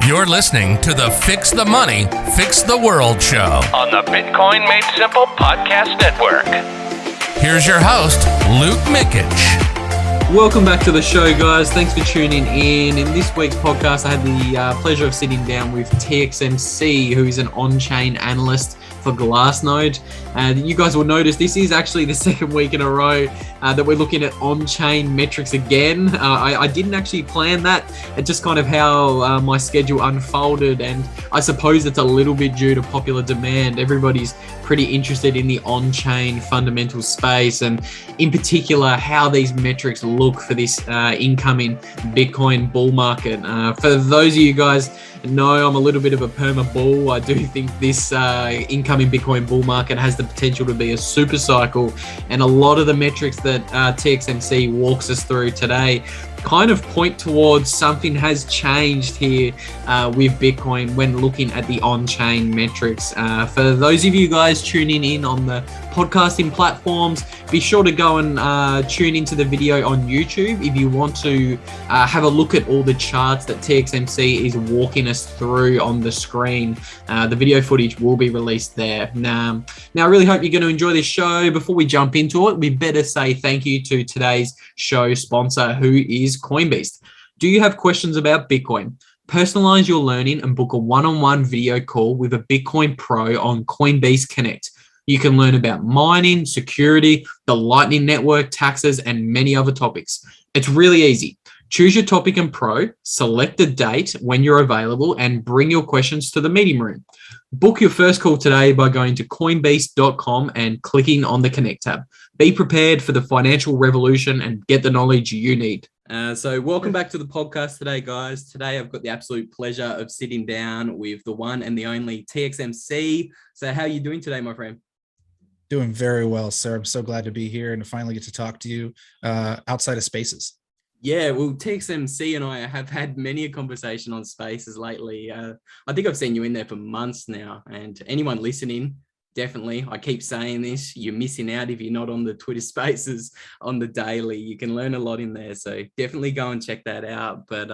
You're listening to the Fix the Money, Fix the World show on the Bitcoin Made Simple Podcast Network. Here's your host, Luke Mikic. Welcome back to the show, guys. Thanks for tuning in. In this week's podcast, I had the pleasure of sitting down with TXMC, who's an on-chain analyst for Glassnode. You guys will notice this is actually the second week in a row that we're looking at on-chain metrics again. I didn't actually plan that. It's just kind of how my schedule unfolded, and I suppose it's a little bit due to popular demand. Everybody's pretty interested in the on-chain fundamental space, and in particular how these metrics look for this incoming Bitcoin bull market. For those of you guys know, I'm a little bit of a perma bull. I do think this incoming Bitcoin bull market has the potential to be a super cycle, and a lot of the metrics that TXMC walks us through today kind of point towards something has changed here with Bitcoin when looking at the on-chain metrics. For those of you guys tuning in on the podcasting platforms, be sure to go and tune into the video on YouTube if you want to have a look at all the charts that TXMC is walking us through on the screen. The video footage will be released there. Now, I really hope you're going to enjoy this show. Before we jump into it, we better say thank you to today's show sponsor, who is Coinbeast. Do you have questions about Bitcoin? Personalize your learning and book a one-on-one video call with a Bitcoin pro on Coinbeast Connect. You can learn about mining, security, the Lightning Network, taxes, and many other topics. It's really easy. Choose your topic and pro, select a date when you're available, and bring your questions to the meeting room. Book your first call today by going to coinbeast.com and clicking on the Connect tab. Be prepared for the financial revolution and get the knowledge you need. So welcome back to the podcast today, guys. Today I've got the absolute pleasure of sitting down with the one and the only TXMC. So how are you doing today, my friend? Doing very well, sir. I'm so glad to be here and to finally get to talk to you outside of Spaces. Yeah, well, TXMC and I have had many a conversation on Spaces lately. I think I've seen you in there for months now, and anyone listening, definitely, I keep saying this, you're missing out if you're not on the Twitter Spaces on the daily. You can learn a lot in there, so definitely go and check that out. But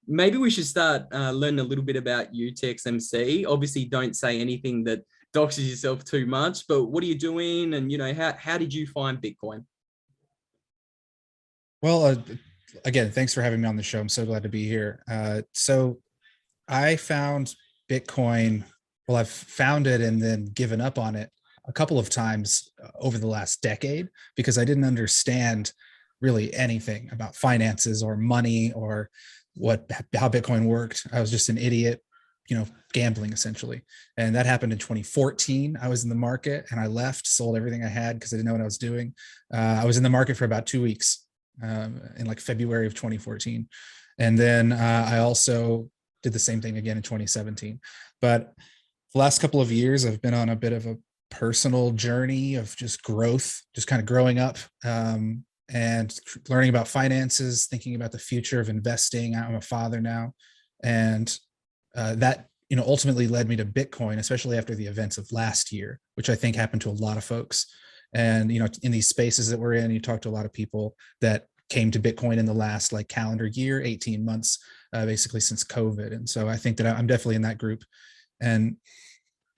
maybe we should start learning a little bit about you, TXMC. Obviously, don't say anything that doxes yourself too much, but what are you doing? And, you know, how did you find Bitcoin? Well, again, thanks for having me on the show. I'm so glad to be here. So I found Bitcoin. Well, I've found it and then given up on it a couple of times over the last decade because I didn't understand really anything about finances or money or how Bitcoin worked. I was just an idiot, gambling essentially. And that happened in 2014. I was in the market and I left, sold everything I had because I didn't know what I was doing. I was in the market for about 2 weeks in like February of 2014. And then I also did the same thing again in 2017. But the last couple of years, I've been on a bit of a personal journey of just growth, just kind of growing up and learning about finances, thinking about the future of investing. I'm a father now. And that, ultimately led me to Bitcoin, especially after the events of last year, which I think happened to a lot of folks. And, in these spaces that we're in, you talk to a lot of people that came to Bitcoin in the last calendar year, 18 months, basically since COVID. And so I think that I'm definitely in that group. And,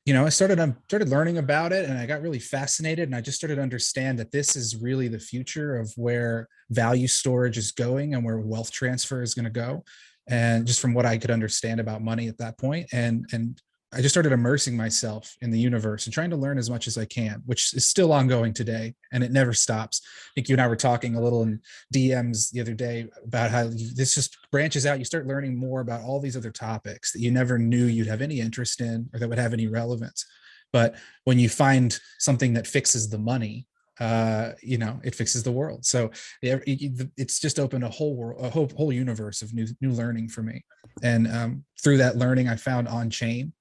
I started learning about it and I got really fascinated, and I just started to understand that this is really the future of where value storage is going and where wealth transfer is going to go. And just from what I could understand about money at that point. And I just started immersing myself in the universe and trying to learn as much as I can, which is still ongoing today, and it never stops. I think you and I were talking a little in DMs the other day about how this just branches out. You start learning more about all these other topics that you never knew you'd have any interest in or that would have any relevance. But when you find something that fixes the money, it fixes the world. So it's just opened a whole universe of new learning for me. And through that learning, I found on-chain.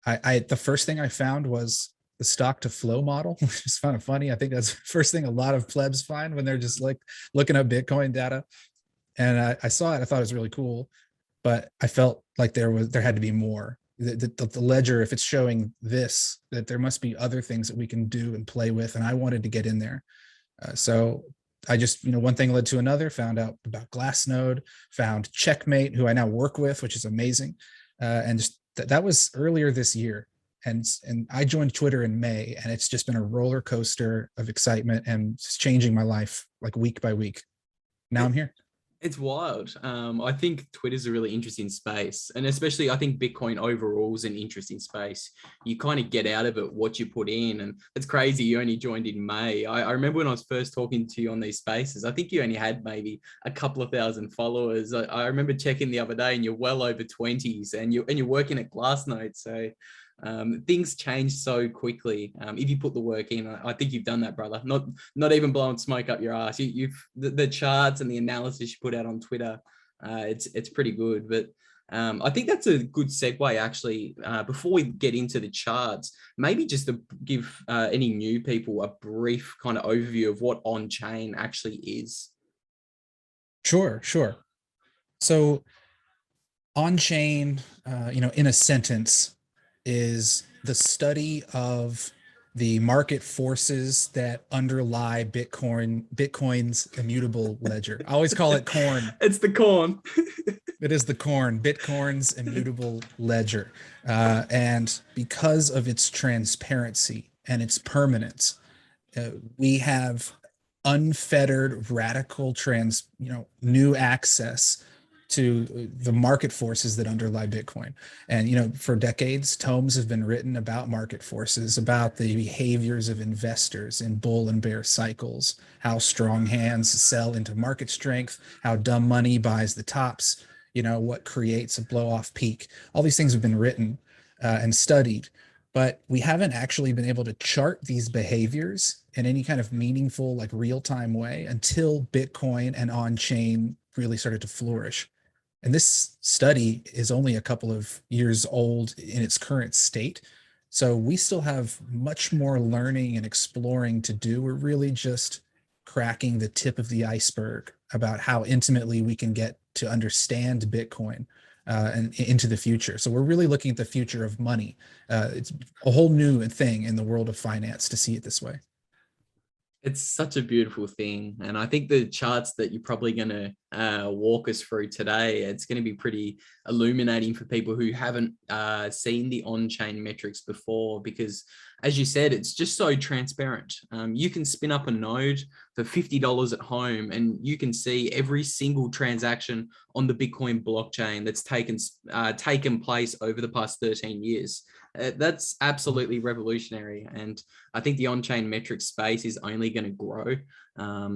The first thing I found was the stock to flow model, which is kind of funny. I think that's the first thing a lot of plebs find when they're just looking up Bitcoin data. And I saw it, I thought it was really cool, but I felt like there had to be more. The ledger, if it's showing this, that there must be other things that we can do and play with. And I wanted to get in there. So I just, one thing led to another, found out about Glassnode, found Checkmate, who I now work with, which is amazing. And just that was earlier this year. And I joined Twitter in May, and it's just been a roller coaster of excitement and it's changing my life like week by week. Now I'm here. It's wild. I think Twitter's a really interesting space, and especially I think Bitcoin overall is an interesting space. You kind of get out of it what you put in, and it's crazy. You only joined in May. I remember when I was first talking to you on these spaces, I think you only had maybe a couple of thousand followers. I remember checking the other day, and you're well over 20s, and you're working at Glassnode. So things change so quickly. If you put the work in, I think you've done that, brother. Not even blowing smoke up your ass. You've the charts and the analysis you put out on Twitter, it's pretty good. But I think that's a good segue, actually. Before we get into the charts, maybe just to give any new people a brief kind of overview of what on-chain actually is. Sure. So on-chain, in a sentence, is the study of the market forces that underlie Bitcoin's immutable ledger. I always call it corn. It's the corn. It is the corn, Bitcoin's immutable ledger. And because of its transparency and its permanence, we have unfettered, radical new access to the market forces that underlie Bitcoin. And, for decades, tomes have been written about market forces, about the behaviors of investors in bull and bear cycles, how strong hands sell into market strength, how dumb money buys the tops, what creates a blow off peak. All these things have been written and studied, but we haven't actually been able to chart these behaviors in any kind of meaningful, like real-time way until Bitcoin and on-chain really started to flourish. And this study is only a couple of years old in its current state. So we still have much more learning and exploring to do. We're really just cracking the tip of the iceberg about how intimately we can get to understand Bitcoin and into the future. So we're really looking at the future of money. It's a whole new thing in the world of finance to see it this way. It's such a beautiful thing. And I think the charts that you're probably going to walk us through today, it's going to be pretty illuminating for people who haven't seen the on-chain metrics before, because as you said, it's just so transparent. You can spin up a node for $50 at home and you can see every single transaction on the Bitcoin blockchain that's taken place over the past 13 years. That's absolutely revolutionary. And I think the on-chain metrics space is only going to grow.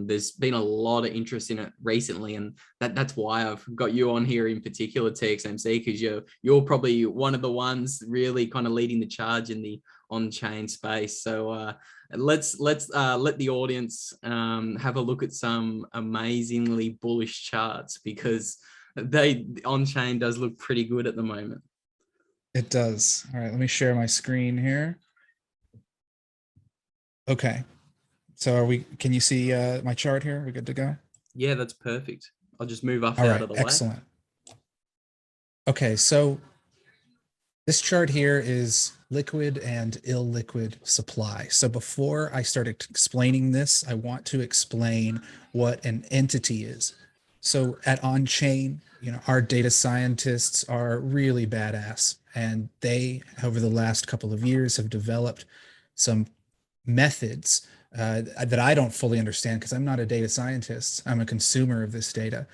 There's been a lot of interest in it recently, and that's why I've got you on here in particular, TXMC, because you're probably one of the ones really kind of leading the charge in the on-chain space. So let's let the audience have a look at some amazingly bullish charts, because on-chain does look pretty good at the moment. It does. All right, let me share my screen here. Okay. So can you see my chart here? We're good to go? Yeah, that's perfect. I'll just move up All out right, of the excellent. Okay, so this chart here is liquid and illiquid supply. So before I start explaining this, I want to explain what an entity is. So at on-chain, our data scientists are really badass, and they, over the last couple of years, have developed some methods that I don't fully understand because I'm not a data scientist. I'm a consumer of this data.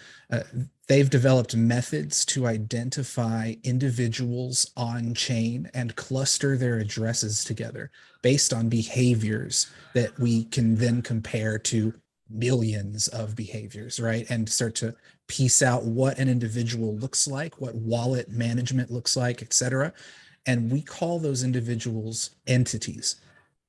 They've developed methods to identify individuals on chain and cluster their addresses together based on behaviors that we can then compare to millions of behaviors, right? And start to piece out what an individual looks like, what wallet management looks like, et cetera. And we call those individuals entities.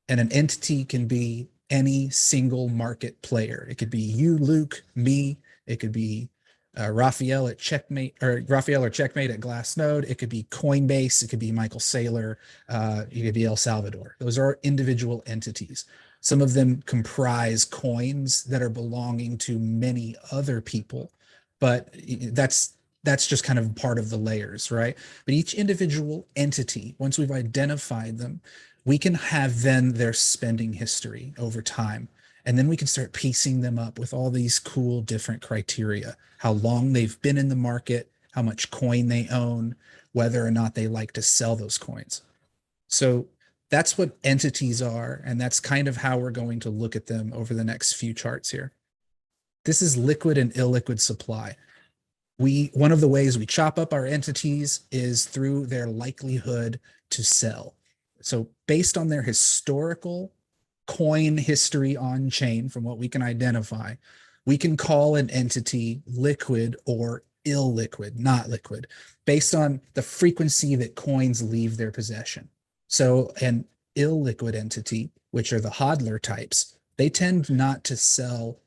And an entity can be any single market player. It could be you, Luke, me. It could be Raphael at Checkmate, or Raphael or Checkmate at Glassnode. It could be Coinbase. It could be Michael Saylor. It could be El Salvador. Those are individual entities. Some of them comprise coins that are belonging to many other people, but that's just kind of part of the layers, right? But each individual entity, once we've identified them, we can have then their spending history over time. And then we can start piecing them up with all these cool different criteria, how long they've been in the market, how much coin they own, whether or not they like to sell those coins. So that's what entities are. And that's kind of how we're going to look at them over the next few charts here. This is liquid and illiquid supply. One of the ways we chop up our entities is through their likelihood to sell. So based on their historical coin history on chain, from what we can identify, we can call an entity liquid or illiquid, not liquid, based on the frequency that coins leave their possession. So an illiquid entity, which are the hodler types, they tend not to sell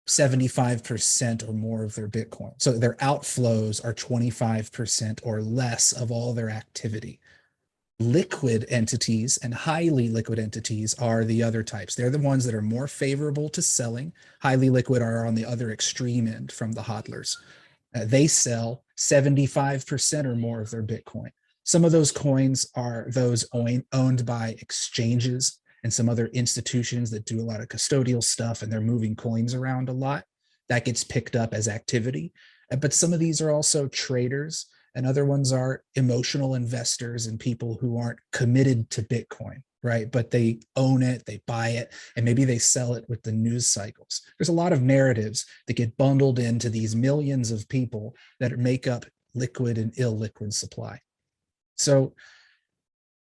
75% or more of their Bitcoin. So their outflows are 25% or less of all their activity. Liquid entities and highly liquid entities are the other types. They're the ones that are more favorable to selling. Highly liquid are on the other extreme end from the hodlers. They sell 75% or more of their Bitcoin. Some of those coins are those owned by exchanges and some other institutions that do a lot of custodial stuff, and they're moving coins around a lot. That gets picked up as activity. But some of these are also traders, and other ones are emotional investors and people who aren't committed to Bitcoin, right? But they own it, they buy it, and maybe they sell it with the news cycles. There's a lot of narratives that get bundled into these millions of people that make up liquid and illiquid supply. So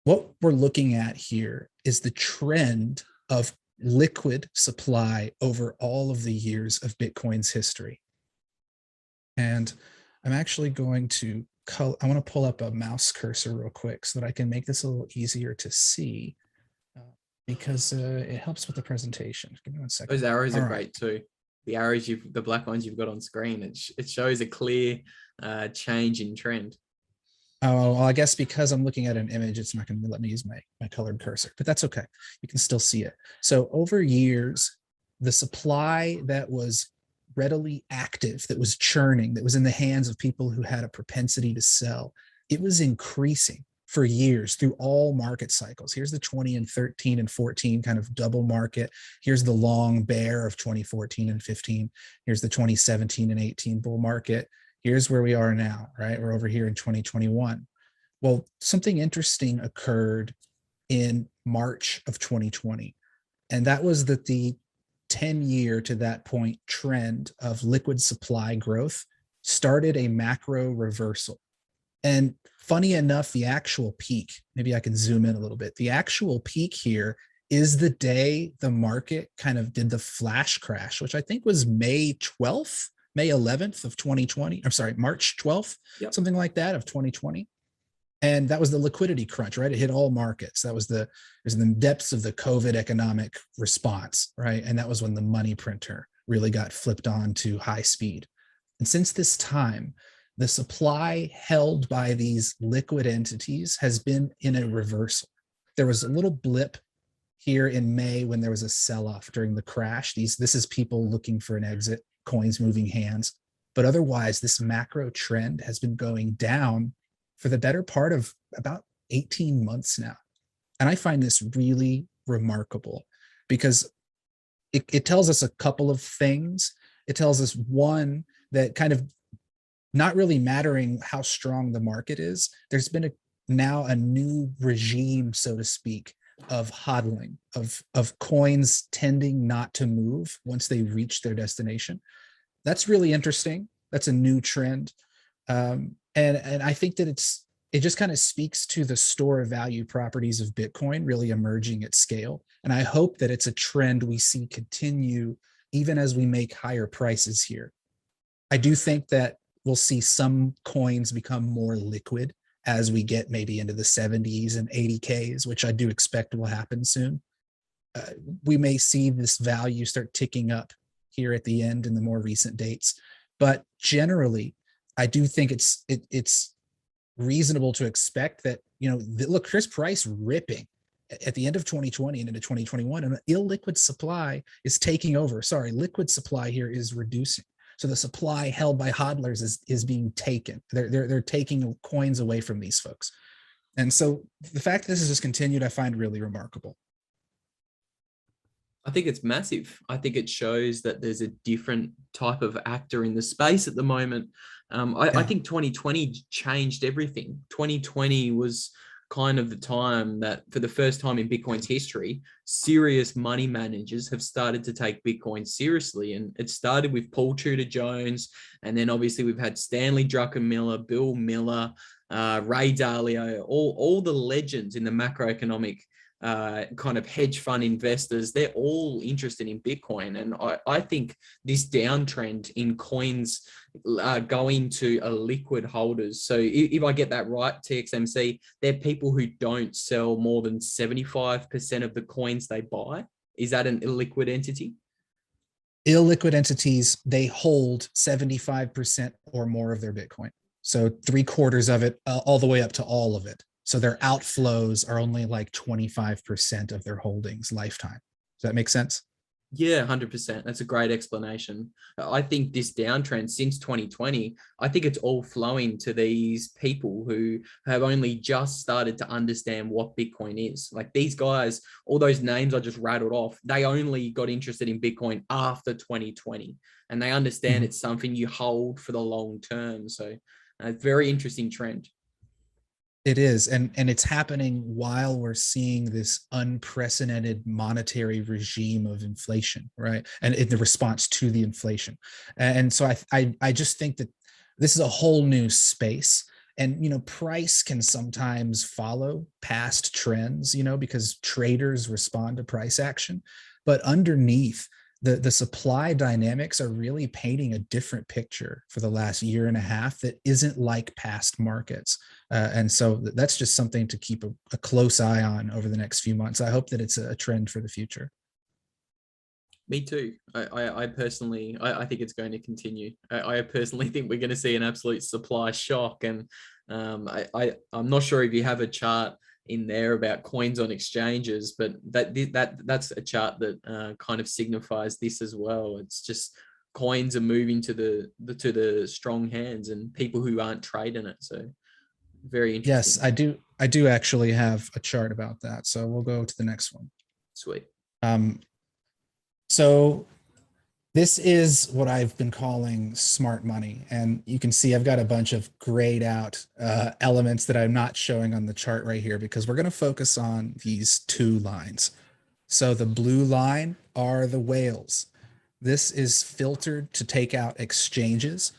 what we're looking at here is the trend of liquid supply over all of the years of Bitcoin's history. And I'm actually going to I want to pull up a mouse cursor real quick so that I can make this a little easier to see because it helps with the presentation. Give me 1 second. Those arrows are great too. The arrows, the black ones you've got on screen, it shows a clear change in trend. Oh, well, I guess because I'm looking at an image, it's not going to let me use my colored cursor, but that's okay. You can still see it. So over years, the supply that was readily active, that was churning, that was in the hands of people who had a propensity to sell, it was increasing for years through all market cycles. Here's the 20 and 13 and 14 kind of double market. Here's the long bear of 2014 and 15. Here's the 2017 and 18 bull market. Here's where we are now, right? We're over here in 2021. Well, something interesting occurred in March of 2020. And that was that the 10-year to that point trend of liquid supply growth started a macro reversal. And funny enough, the actual peak, maybe I can zoom in a little bit. The actual peak here is the day the market kind of did the flash crash, which I think was May 11th of 2020. I'm sorry, March 12th, yep. Something like that of 2020. And that was the liquidity crunch, right? It hit all markets. That was the depths of the COVID economic response, right? And that was when the money printer really got flipped on to high speed. And since this time, the supply held by these liquid entities has been in a reversal. There was a little blip here in May when there was a sell-off during the crash. This is people looking for an exit, coins moving hands. But otherwise, this macro trend has been going down for the better part of about 18 months now. And I find this really remarkable because it tells us a couple of things. It tells us, one, that kind of not really mattering how strong the market is, there's been now a new regime, so to speak, of hodling, of coins tending not to move once they reach their destination. That's really interesting. That's a new trend. And I think that it just kind of speaks to the store of value properties of Bitcoin really emerging at scale. And I hope that it's a trend we see continue even as we make higher prices here. I do think that we'll see some coins become more liquid as we get maybe into the 70s and 80Ks, which I do expect will happen soon. We may see this value start ticking up here at the end in the more recent dates. But generally, I do think it's reasonable to expect that, look, Chris Price ripping at the end of 2020 and into 2021, and illiquid supply is taking over. Sorry, liquid supply here is reducing. So the supply held by hodlers is being taken. They're taking coins away from these folks. And so the fact that this has just continued, I find really remarkable. I think it's massive. I think it shows that there's a different type of actor in the space at the moment. I think 2020 changed everything. 2020 was kind of the time that, for the first time in Bitcoin's history, serious money managers have started to take Bitcoin seriously. And it started with Paul Tudor Jones. And then obviously we've had Stanley Druckenmiller, Bill Miller, Ray Dalio, all the legends in the macroeconomic kind of hedge fund investors. They're all interested in Bitcoin. And I think this downtrend in coins going to illiquid holders. So if I get that right, TXMC, they're people who don't sell more than 75% of the coins they buy. Is that an illiquid entity? Illiquid entities, they hold 75% or more of their Bitcoin. So 3/4 of it, all the way up to all of it. So their outflows are only like 25% of their holdings lifetime. Does that make sense? Yeah, 100%. That's a great explanation. I think this downtrend since 2020, I think it's all flowing to these people who have only just started to understand what Bitcoin is. Like these guys, all those names I just rattled off, they only got interested in Bitcoin after 2020, and they understand it's something you hold for the long term. So a very interesting trend. It is, and it's happening while we're seeing this unprecedented monetary regime of inflation, right? And in the response to the inflation, and so I just think that this is a whole new space, and price can sometimes follow past trends, because traders respond to price action, but underneath, the supply dynamics are really painting a different picture for the last year and a half that isn't like past markets. And so that's just something to keep a close eye on over the next few months. I hope that it's a trend for the future. Me too. I personally, I think it's going to continue. I personally think we're going to see an absolute supply shock. And I'm not sure if you have a chart in there about coins on exchanges, but that's a chart that kind of signifies this as well. It's just coins are moving to the strong hands and people who aren't trading it. So very interesting. Yes, I do actually have a chart about that. So we'll go to the next one. Sweet. So this is what I've been calling smart money. And you can see I've got a bunch of grayed out elements that I'm not showing on the chart right here, because we're going to focus on these two lines. So the blue line are the whales. This is filtered to take out exchanges.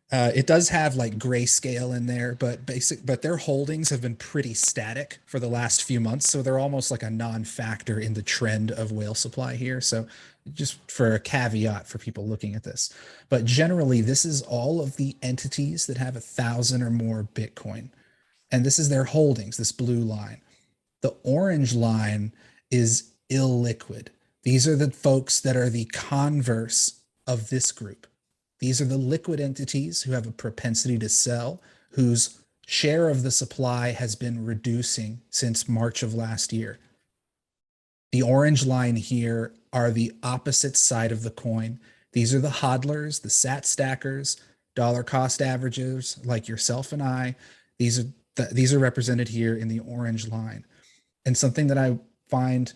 It does have like grayscale in there, but their holdings have been pretty static for the last few months. So they're almost like a non-factor in the trend of whale supply here. So just for a caveat for people looking at this, but generally this is all of the entities that have 1,000 or more Bitcoin. And this is their holdings, this blue line. The orange line is illiquid. These are the folks that are the converse of this group. These are the liquid entities who have a propensity to sell, whose share of the supply has been reducing since March of last year. The orange line here are the opposite side of the coin. These are the hodlers, the sat stackers, dollar cost averagers like yourself and I. These are represented here in the orange line. And something that I find,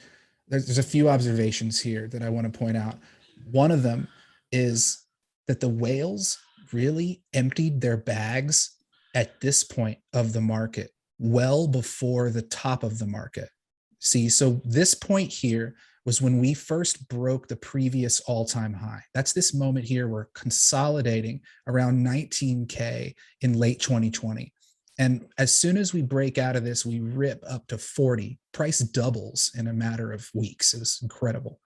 there's a few observations here that I want to point out. One of them is that the whales really emptied their bags at this point of the market, well before the top of the market. See, so this point here was when we first broke the previous all-time high. That's this moment here. We're consolidating around 19K in late 2020. And as soon as we break out of this, we rip up to 40. Price doubles in a matter of weeks. It was incredible.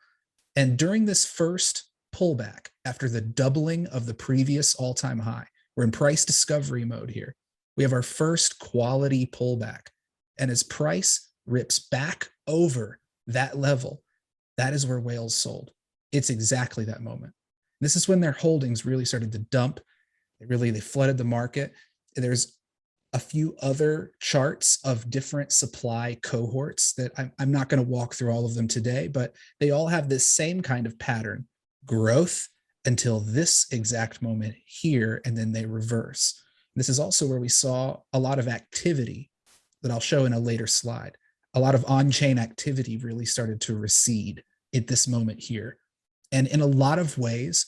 And during this first pullback, after the doubling of the previous all-time high, we're in price discovery mode here. We have our first quality pullback. And as price rips back over that level, that is where whales sold. It's exactly that moment. This is when their holdings really started to dump. They flooded the market. There's a few other charts of different supply cohorts that I'm not going to walk through all of them today, but they all have this same kind of pattern: growth until this exact moment here, and then they reverse. This is also where we saw a lot of activity that I'll show in a later slide. A lot of on-chain activity really started to recede at this moment here. And in a lot of ways,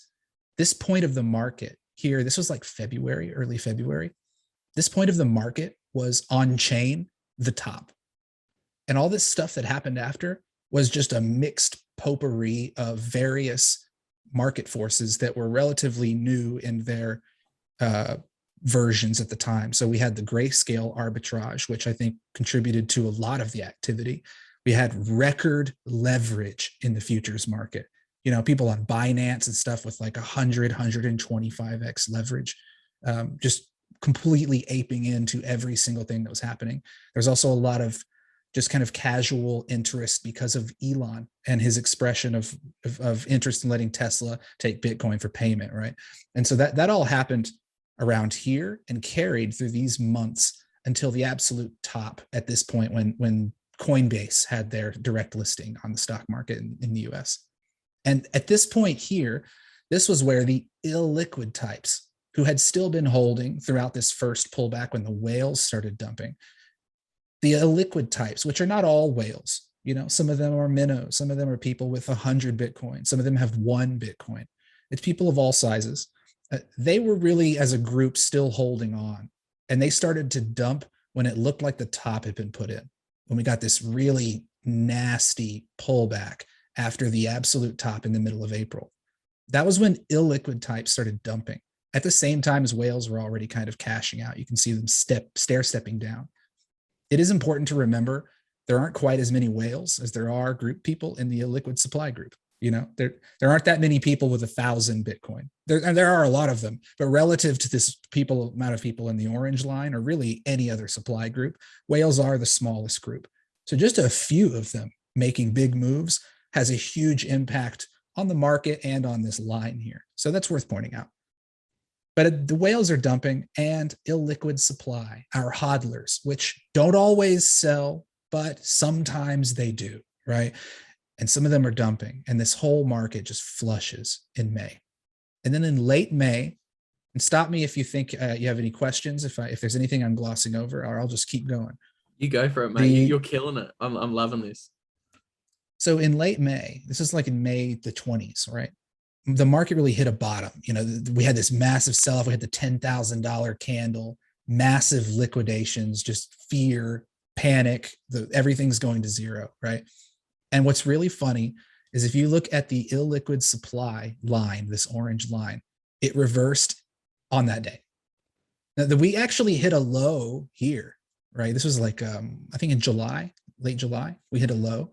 this point of the market here, this was like February, early February. This point of the market was on chain, the top. And all this stuff that happened after was just a mixed potpourri of various market forces that were relatively new in their versions at the time. So we had the grayscale arbitrage, which I think contributed to a lot of the activity. We had record leverage in the futures market. You know, people on Binance and stuff with like 100, 125x leverage, just completely aping into every single thing that was happening. There's also a lot of just kind of casual interest because of Elon and his expression of interest in letting Tesla take Bitcoin for payment, right? And so that all happened around here and carried through these months until the absolute top at this point when Coinbase had their direct listing on the stock market in the US. And at this point here, this was where the illiquid types who had still been holding throughout this first pullback when the whales started dumping, the illiquid types, which are not all whales, you know, some of them are minnows, some of them are people with 100 Bitcoin, some of them have 1 Bitcoin. It's people of all sizes. They were really, as a group, still holding on. And they started to dump when it looked like the top had been put in, when we got this really nasty pullback after the absolute top in the middle of April. That was when illiquid types started dumping at the same time as whales were already kind of cashing out. You can see them stair-stepping down. It is important to remember there aren't quite as many whales as there are group people in the illiquid supply group. You know, there aren't that many people with 1,000 Bitcoin. There are a lot of them, but relative to this amount of people in the orange line, or really any other supply group, whales are the smallest group. So just a few of them making big moves has a huge impact on the market and on this line here. So that's worth pointing out. But the whales are dumping, and illiquid supply, our hodlers, which don't always sell, but sometimes they do, right? And some of them are dumping, and this whole market just flushes in May. And then in late May, and stop me if you think you have any questions, if there's anything I'm glossing over, or I'll just keep going. You go for it, mate. You're killing it. I'm loving this. So in late May, this is like in May the 20s, right? The market really hit a bottom. You know, we had this massive sell-off. We had the $10,000 candle, massive liquidations, just fear, panic, everything's going to zero, right? And what's really funny is if you look at the illiquid supply line, this orange line, it reversed on that day. Now, we actually hit a low here, right? This was like, I think in July, late July, we hit a low.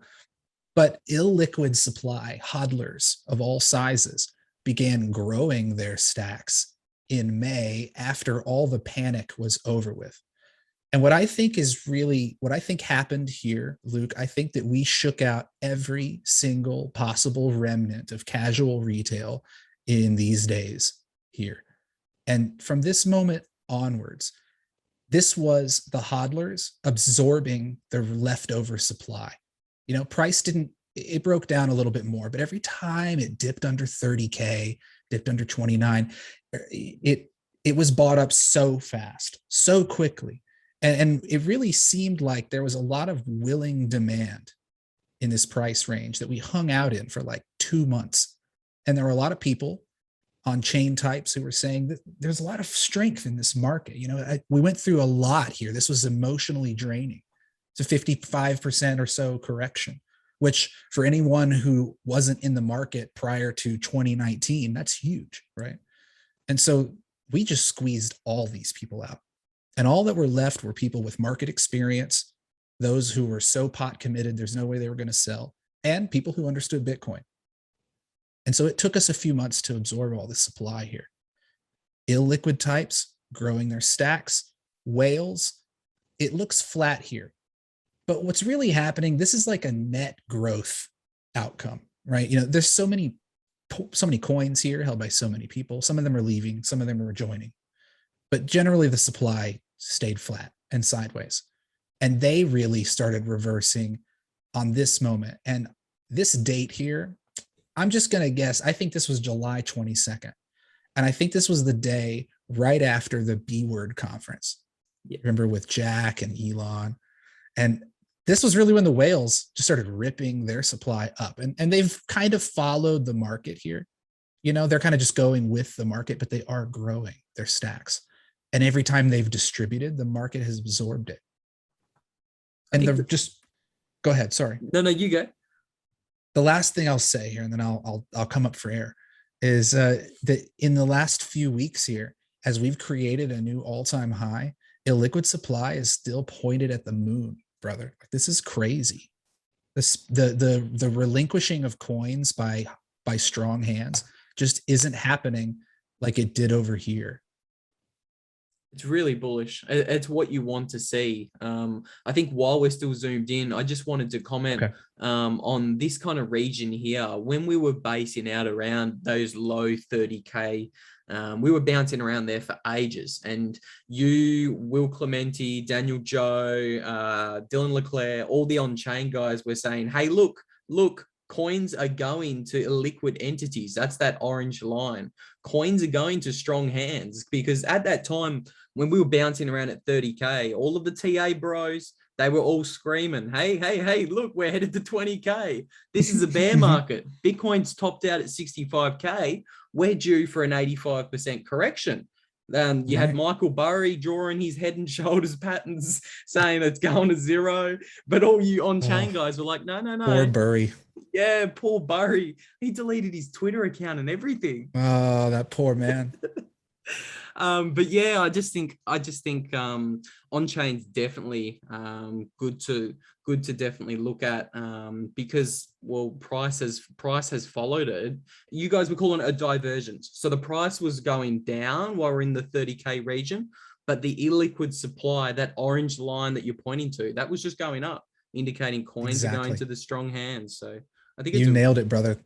But illiquid supply, hodlers of all sizes, began growing their stacks in May after all the panic was over with. And what I think happened here, Luke, I think that we shook out every single possible remnant of casual retail in these days here. And from this moment onwards, this was the hodlers absorbing their leftover supply. You know, price it broke down a little bit more, but every time it dipped under 30K, dipped under 29, it was bought up so fast, so quickly. And it really seemed like there was a lot of willing demand in this price range that we hung out in for like 2 months. And there were a lot of people on chain types who were saying that there's a lot of strength in this market. You know, we went through a lot here. This was emotionally draining. It's a 55% or so correction, which for anyone who wasn't in the market prior to 2019, that's huge, right? And so we just squeezed all these people out. And all that were left were people with market experience, those who were so pot committed, there's no way they were going to sell, and people who understood Bitcoin. And so it took us a few months to absorb all this supply here. Illiquid types growing their stacks, whales, it looks flat here. But what's really happening, this is like a net growth outcome, right? You know, there's so many coins here held by so many people. Some of them are leaving, some of them are joining. But generally the supply stayed flat and sideways. And they really started reversing on this moment. And this date here, I'm just going to guess, I think this was July 22nd. And I think this was the day right after the B Word conference. Yeah. Remember with Jack and Elon. And this was really when the whales just started ripping their supply up, and they've kind of followed the market here. They're kind of just going with the market, but they are growing their stacks. And every time they've distributed, the market has absorbed it. And they're just, go ahead. Sorry. No, you go. The last thing I'll say here, and then I'll come up for air, is that in the last few weeks here, as we've created a new all-time high, illiquid supply is still pointed at the moon, brother. This is crazy. The relinquishing of coins by strong hands just isn't happening like it did over here. It's really bullish. It's what you want to see. I think while we're still zoomed in, I just wanted to comment on this kind of region here. When we were basing out around those low 30K, we were bouncing around there for ages. And you, Will Clementi, Daniel Joe, Dylan Leclerc, all the on-chain guys were saying, hey, look, coins are going to illiquid entities. That's that orange line. Coins are going to strong hands, because at that time when we were bouncing around at 30K, all of the TA bros, they were all screaming, hey, look, we're headed to 20K. This is a bear market. Bitcoin's topped out at 65K. We're due for an 85% correction. You had Michael Burry drawing his head and shoulders patterns saying it's going to zero, but all you on-chain guys were like, no. Poor Burry. Yeah, poor Burry. He deleted his Twitter account and everything. Oh, that poor man. But yeah, I just think on-chain's definitely good to definitely look at, because price has followed it. You guys were calling it a divergence. So the price was going down while we're in the 30K region, but the illiquid supply, that orange line that you're pointing to, that was just going up, indicating coins are going to the strong hands. So I think you nailed it, brother.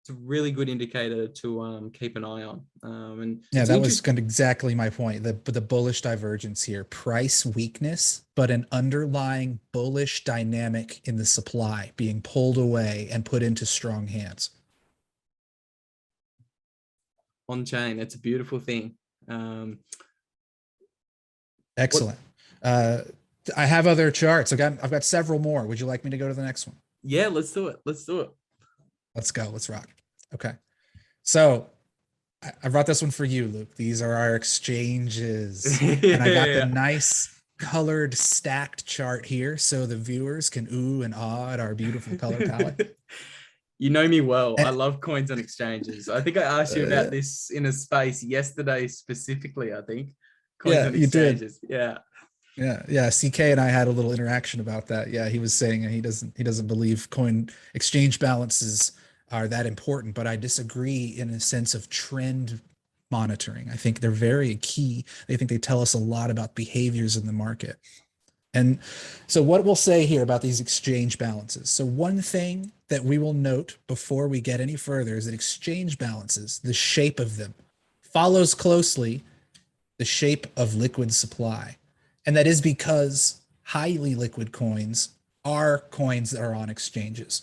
It's a really good indicator to keep an eye on. And yeah, that was exactly my point. The bullish divergence here, price weakness, but an underlying bullish dynamic in the supply being pulled away and put into strong hands. On chain, that's a beautiful thing. Excellent. I have other charts. I've got several more. Would you like me to go to the next one? Yeah, let's do it. Let's go. Let's rock. Okay. So I brought this one for you, Luke. These are our exchanges. And I got the nice colored stacked chart here so the viewers can ooh and ah at our beautiful color palette. You know me well. I love coins on exchanges. I think I asked you about this in a space yesterday specifically, I think. Coins on exchanges. You did. Yeah. CK and I had a little interaction about that. Yeah, he was saying he doesn't believe coin exchange balances are that important, but I disagree in a sense of trend monitoring. I think they're very key. I think they tell us a lot about behaviors in the market. And so what we'll say here about these exchange balances. So one thing that we will note before we get any further is that exchange balances, the shape of them, follows closely the shape of liquid supply. And that is because highly liquid coins are coins that are on exchanges.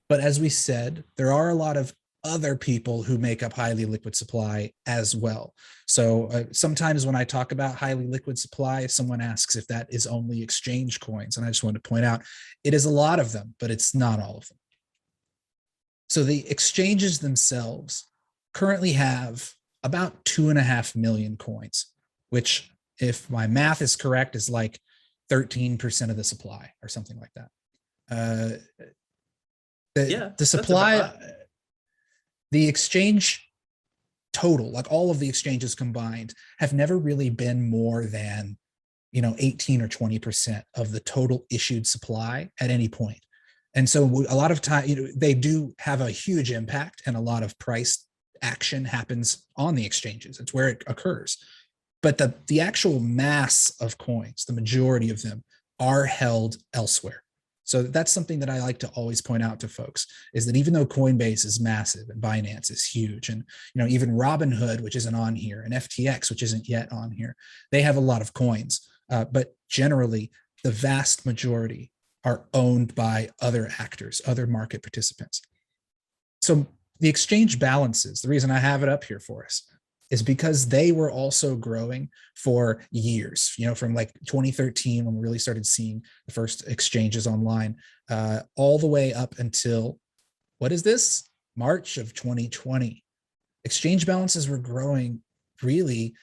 But as we said, there are a lot of other people who make up highly liquid supply as well. So sometimes when I talk about highly liquid supply, someone asks if that is only exchange coins. And I just want to point out, it is a lot of them, but it's not all of them. So the exchanges themselves currently have about 2.5 million coins, which, if my math is correct, is like 13% of the supply or something like that. The supply, the exchange total, like all of the exchanges combined, have never really been more than 18 or 20% of the total issued supply at any point. And so a lot of time, they do have a huge impact, and a lot of price action happens on the exchanges. It's where it occurs. But the actual mass of coins, the majority of them, are held elsewhere. So that's something that I like to always point out to folks, is that even though Coinbase is massive and Binance is huge, and even Robinhood, which isn't on here, and FTX, which isn't yet on here, they have a lot of coins. But generally, the vast majority are owned by other actors, other market participants. So the exchange balances, the reason I have it up here for us, is because they were also growing for years, from like 2013 when we really started seeing the first exchanges online, all the way up until, what is this? March of 2020. Exchange balances were growing really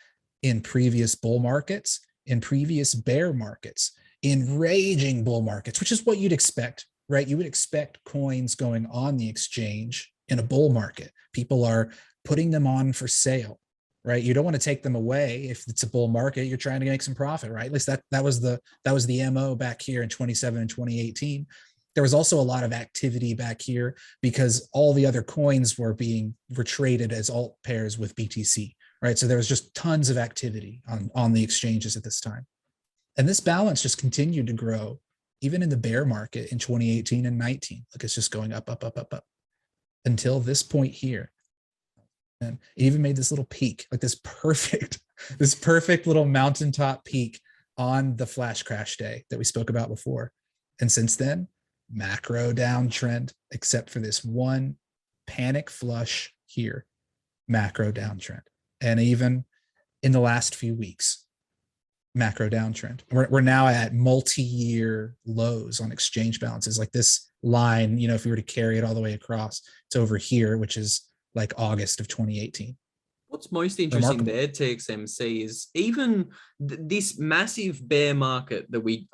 in previous bull markets, in previous bear markets, in raging bull markets, which is what you'd expect, right? You would expect coins going on the exchange in a bull market. People are putting them on for sale, right? You don't want to take them away if it's a bull market. You're trying to make some profit, right? At least that was the MO back here in 2017 and 2018. There was also a lot of activity back here because all the other coins were being traded as alt pairs with BTC, right? So there was just tons of activity on the exchanges at this time. And this balance just continued to grow even in the bear market in 2018 and 19. Like it's just going up, up, up, up, up until this point here. And it even made this little peak, like this perfect little mountaintop peak on the flash crash day that we spoke about before. And since then, macro downtrend, except for this one panic flush here, macro downtrend. And even in the last few weeks, macro downtrend. We're now at multi-year lows on exchange balances. Like this line, if we were to carry it all the way across, it's over here, which is like August of 2018. What's most interesting there, TXMC, is even this massive bear market that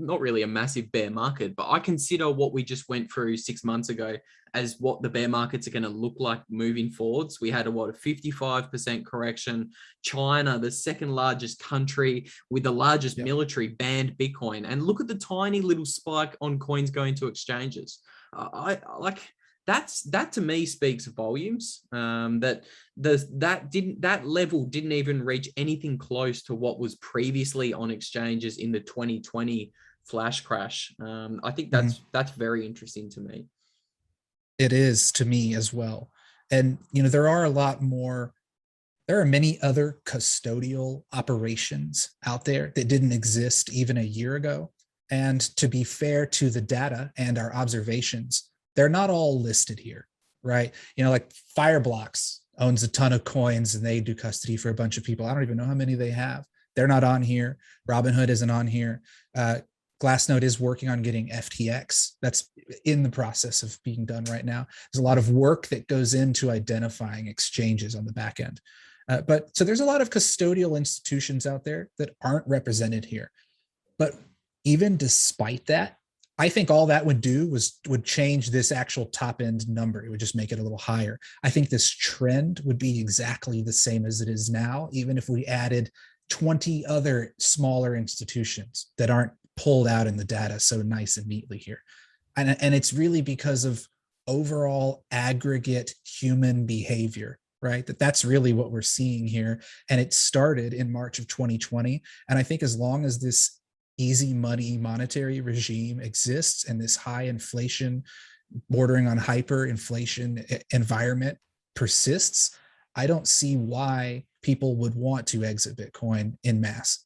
not really a massive bear market, but I consider what we just went through 6 months ago as what the bear markets are going to look like moving forwards. We had a 55% correction. China, the second largest country with the largest military, banned Bitcoin. And look at the tiny little spike on coins going to exchanges. That to me speaks volumes. That level didn't even reach anything close to what was previously on exchanges in the 2020 flash crash. I think that's very interesting to me. It is to me as well. And there are many other custodial operations out there that didn't exist even a year ago. And to be fair to the data and our observations, they're not all listed here, right? Like Fireblocks owns a ton of coins and they do custody for a bunch of people. I don't even know how many they have. They're not on here. Robinhood isn't on here. Glassnode is working on getting FTX. That's in the process of being done right now. There's a lot of work that goes into identifying exchanges on the back end. So there's a lot of custodial institutions out there that aren't represented here. But even despite that, I think all that would do would change this actual top end number. It would just make it a little higher. I think this trend would be exactly the same as it is now, even if we added 20 other smaller institutions that aren't pulled out in the data so nice and neatly here. And it's really because of overall aggregate human behavior, right? That's really what we're seeing here. And it started in March of 2020. And I think as long as this easy money monetary regime exists and this high inflation bordering on hyperinflation environment persists, I don't see why people would want to exit Bitcoin en masse.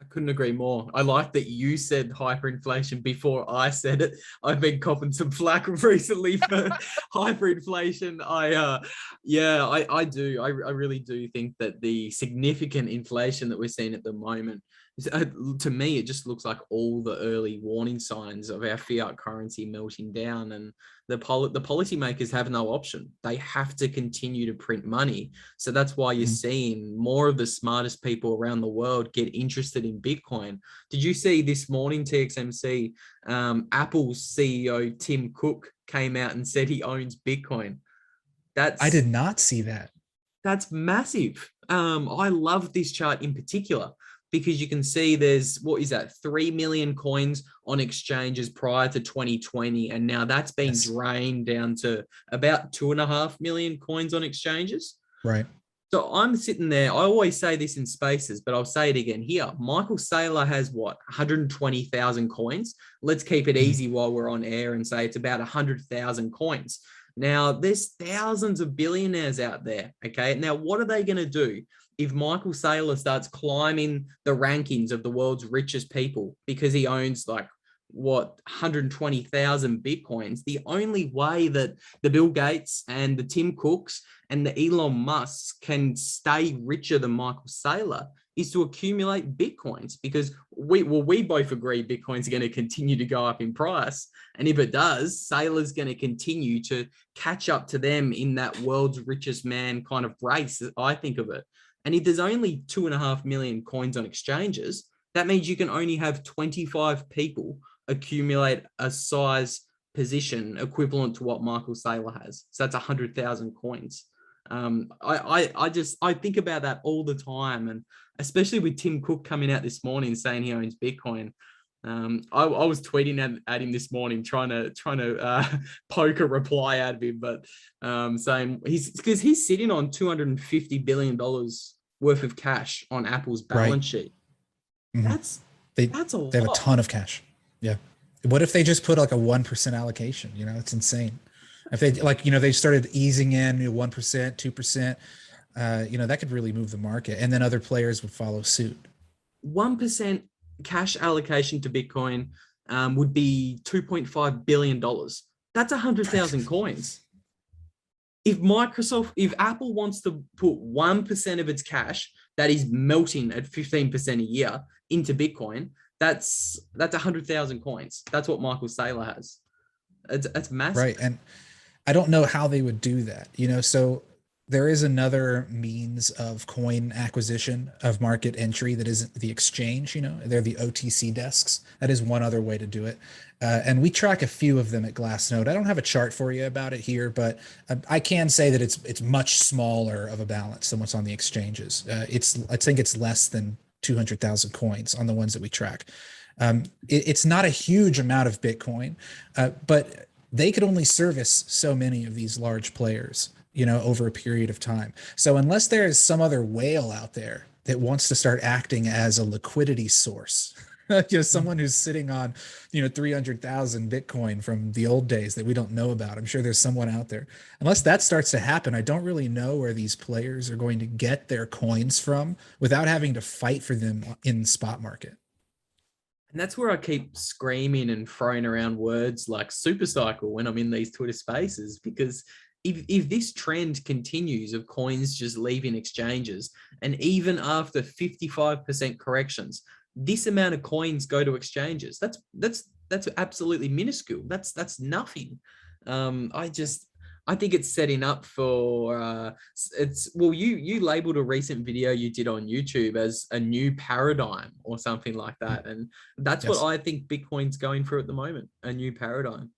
I couldn't agree more. I like that you said hyperinflation before I said it. I've been copping some flack recently for hyperinflation. I do. I really do think that the significant inflation that we're seeing at the moment, to me, it just looks like all the early warning signs of our fiat currency melting down, and the policymakers have no option. They have to continue to print money. So that's why you're seeing more of the smartest people around the world get interested in Bitcoin. Did you see this morning, TXMC, Apple's CEO, Tim Cook, came out and said he owns Bitcoin? I did not see that. That's massive. I love this chart in particular, because you can see there's, 3 million coins on exchanges prior to 2020. And now that's been drained down to about 2.5 million coins on exchanges. Right. So I'm sitting there. I always say this in spaces, but I'll say it again here. Michael Saylor has 120,000 coins. Let's keep it easy while we're on air and say it's about 100,000 coins. Now there's thousands of billionaires out there. Okay. Now what are they going to do if Michael Saylor starts climbing the rankings of the world's richest people because he owns like 120,000 Bitcoins. The only way that the Bill Gates and the Tim Cooks and the Elon Musks can stay richer than Michael Saylor is to accumulate Bitcoins, because we both agree Bitcoin's going to continue to go up in price. And if it does, Saylor's going to continue to catch up to them in that world's richest man kind of race, I think of it. And if there's only 2.5 million coins on exchanges, that means you can only have 25 people accumulate a size position equivalent to what Michael Saylor has. So that's 100,000 coins. I think about that all the time, and especially with Tim Cook coming out this morning saying he owns Bitcoin. I was tweeting at him this morning, trying to poke a reply out of him, but saying he's sitting on $250 billion worth of cash on Apple's balance sheet. Mm-hmm. That's a lot. They have a ton of cash. Yeah. What if they just put like a 1% allocation? You know, it's insane. If they they started easing in 1%, 2%, that could really move the market, and then other players would follow suit. 1% cash allocation to Bitcoin would be $2.5 billion. That's 100,000 coins. If Apple wants to put 1% of its cash that is melting at 15% a year into Bitcoin, that's 100,000 coins. That's what Michael Saylor has. It's massive. Right. And I don't know how they would do that, so there is another means of coin acquisition, of market entry, that isn't the exchange. They're the OTC desks. That is one other way to do it. And we track a few of them at Glassnode. I don't have a chart for you about it here, but I can say that it's much smaller of a balance than what's on the exchanges. I think it's less than 200,000 coins on the ones that we track. It's not a huge amount of Bitcoin, but they could only service so many of these large players, over a period of time. So unless there is some other whale out there that wants to start acting as a liquidity source, someone who's sitting on, 300,000 Bitcoin from the old days that we don't know about. I'm sure there's someone out there. Unless that starts to happen, I don't really know where these players are going to get their coins from without having to fight for them in the spot market. And that's where I keep screaming and throwing around words like Supercycle when I'm in these Twitter spaces, because if this trend continues of coins just leaving exchanges, and even after 55% corrections, this amount of coins go to exchanges, that's absolutely minuscule. That's nothing. I think it's setting up for you labeled a recent video you did on YouTube as a new paradigm or something like that, and that's what I think Bitcoin's going through at the moment, a new paradigm.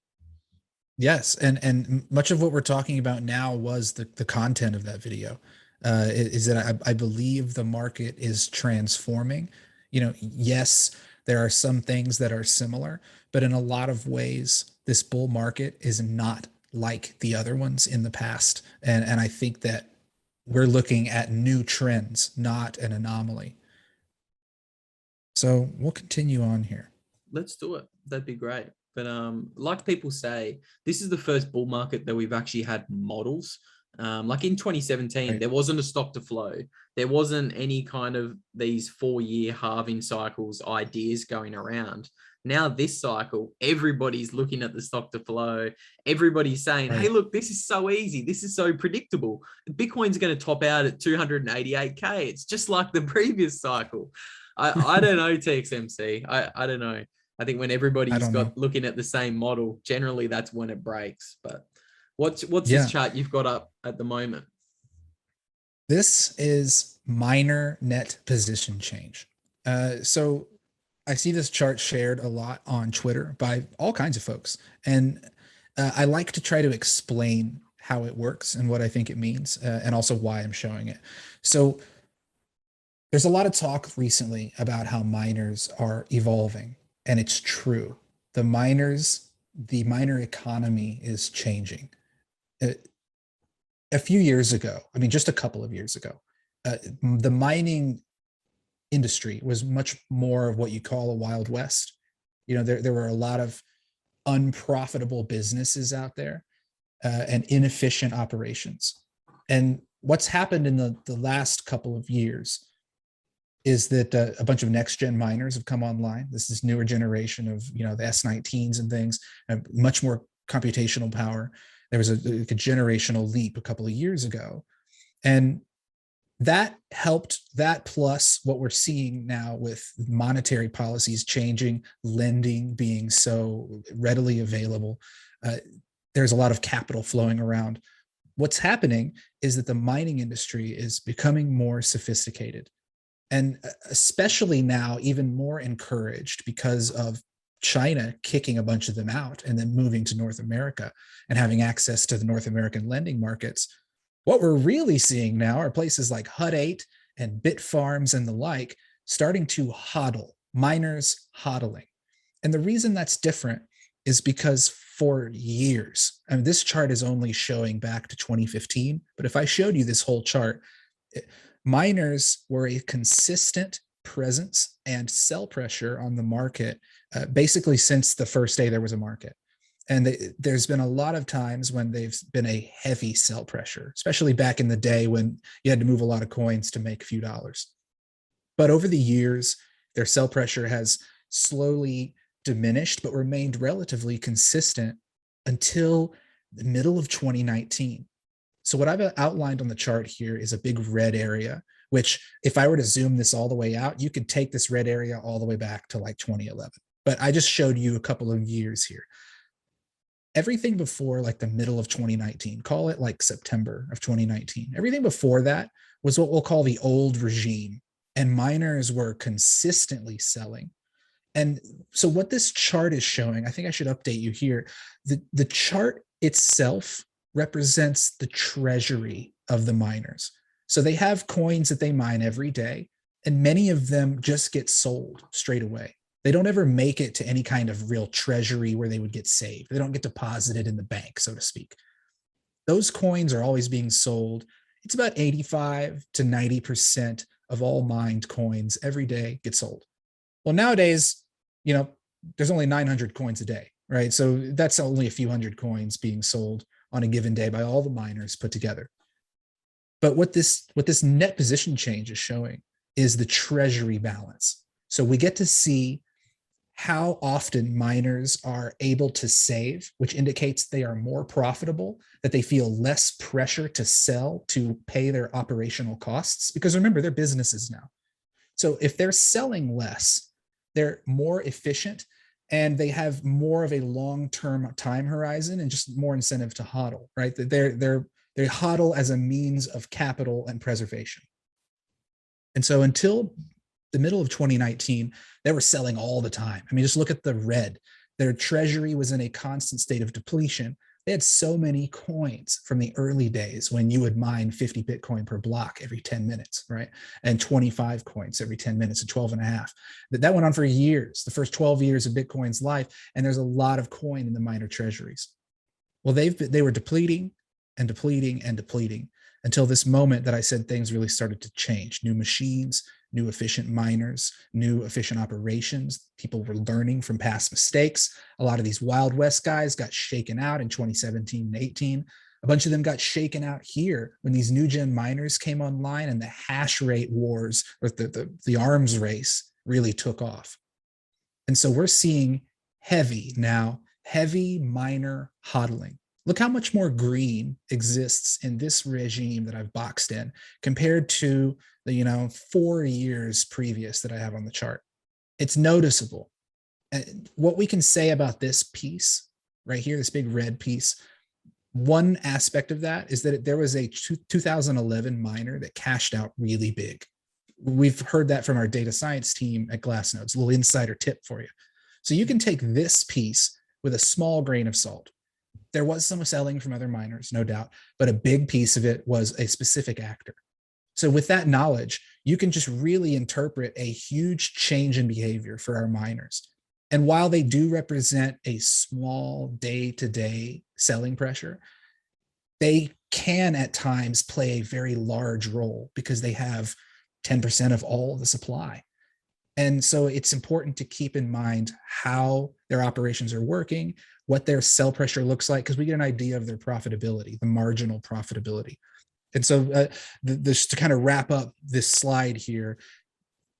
Yes, and much of what we're talking about now was the content of that video. Is that I believe the market is transforming. Yes, there are some things that are similar, but in a lot of ways, this bull market is not like the other ones in the past. And I think that we're looking at new trends, not an anomaly. So we'll continue on here. Let's do it. That'd be great. But like people say, this is the first bull market that we've actually had models. Like in 2017, right, there wasn't a stock to flow. There wasn't any kind of these 4-year halving cycles ideas going around. Now this cycle, everybody's looking at the stock to flow. Everybody's saying, right, hey, look, this is so easy. This is so predictable. Bitcoin's going to top out at 288K. It's just like the previous cycle. I don't know, TXMC. I don't know. I think when everybody's looking at the same model, generally that's when it breaks. But what's this chart you've got up at the moment? This is minor net position change. So I see this chart shared a lot on Twitter by all kinds of folks. And I like to try to explain how it works and what I think it means, and also why I'm showing it. So there's a lot of talk recently about how miners are evolving. And it's true. The miner economy is changing. A few years ago, just a couple of years ago, the mining industry was much more of what you call a Wild West. There were a lot of unprofitable businesses out there and inefficient operations. And what's happened in the last couple of years is that a bunch of next gen miners have come online. This is newer generation of, the S19s and things, much more computational power. There was a generational leap a couple of years ago. And that helped, that plus what we're seeing now with monetary policies changing, lending being so readily available. There's a lot of capital flowing around. What's happening is that the mining industry is becoming more sophisticated, and especially now even more encouraged because of China kicking a bunch of them out and then moving to North America and having access to the North American lending markets. What we're really seeing now are places like HUD-8 and Bitfarms and the like starting to hodl, miners hodling. And the reason that's different is because for years, I mean, this chart is only showing back to 2015, but if I showed you this whole chart, miners were a consistent presence and sell pressure on the market basically since the first day there was a market. And there's been a lot of times when they've been a heavy sell pressure, especially back in the day when you had to move a lot of coins to make a few dollars. But over the years, their sell pressure has slowly diminished, but remained relatively consistent until the middle of 2019. So what I've outlined on the chart here is a big red area, which if I were to zoom this all the way out, you could take this red area all the way back to like 2011. But I just showed you a couple of years here. Everything before like the middle of 2019, call it like September of 2019, everything before that was what we'll call the old regime, and miners were consistently selling. And so what this chart is showing, I think I should update you here. The chart itself represents the treasury of the miners. So they have coins that they mine every day, and many of them just get sold straight away. They don't ever make it to any kind of real treasury where they would get saved. They don't get deposited in the bank, so to speak. Those coins are always being sold. It's about 85 to 90% of all mined coins every day get sold. Well, nowadays, there's only 900 coins a day, right? So that's only a few hundred coins being sold on a given day by all the miners put together. But what this net position change is showing is the treasury balance. So we get to see how often miners are able to save, which indicates they are more profitable, that they feel less pressure to sell to pay their operational costs. Because remember, they're businesses now. So if they're selling less, they're more efficient and they have more of a long-term time horizon and just more incentive to hodl, right? They hodl as a means of capital and preservation. And so until the middle of 2019, they were selling all the time. I mean, just look at the red. Their treasury was in a constant state of depletion. They had so many coins from the early days when you would mine 50 Bitcoin per block every 10 minutes, right? And 25 coins every 10 minutes and 12 and a half. That went on for years, the first 12 years of Bitcoin's life. And there's a lot of coin in the miner treasuries. Well, they were depleting and depleting and depleting until this moment that I said things really started to change. New machines, new efficient miners, new efficient operations. People were learning from past mistakes. A lot of these Wild West guys got shaken out in 2017 and 18. A bunch of them got shaken out here when these new gen miners came online and the hash rate wars, or the arms race, really took off. And so we're seeing heavy miner hodling. Look how much more green exists in this regime that I've boxed in compared to the 4 years previous that I have on the chart. It's noticeable. And what we can say about this piece right here, this big red piece, one aspect of that is that there was a 2011 miner that cashed out really big. We've heard that from our data science team at Glassnode. It's a little insider tip for you. So you can take this piece with a small grain of salt. There was some selling from other miners, no doubt, but a big piece of it was a specific actor. So with that knowledge, you can just really interpret a huge change in behavior for our miners. And while they do represent a small day-to-day selling pressure, they can at times play a very large role because they have 10% of all the supply. And so it's important to keep in mind how their operations are working, what their sell pressure looks like, because we get an idea of their profitability, the marginal profitability. And so just to kind of wrap up this slide here,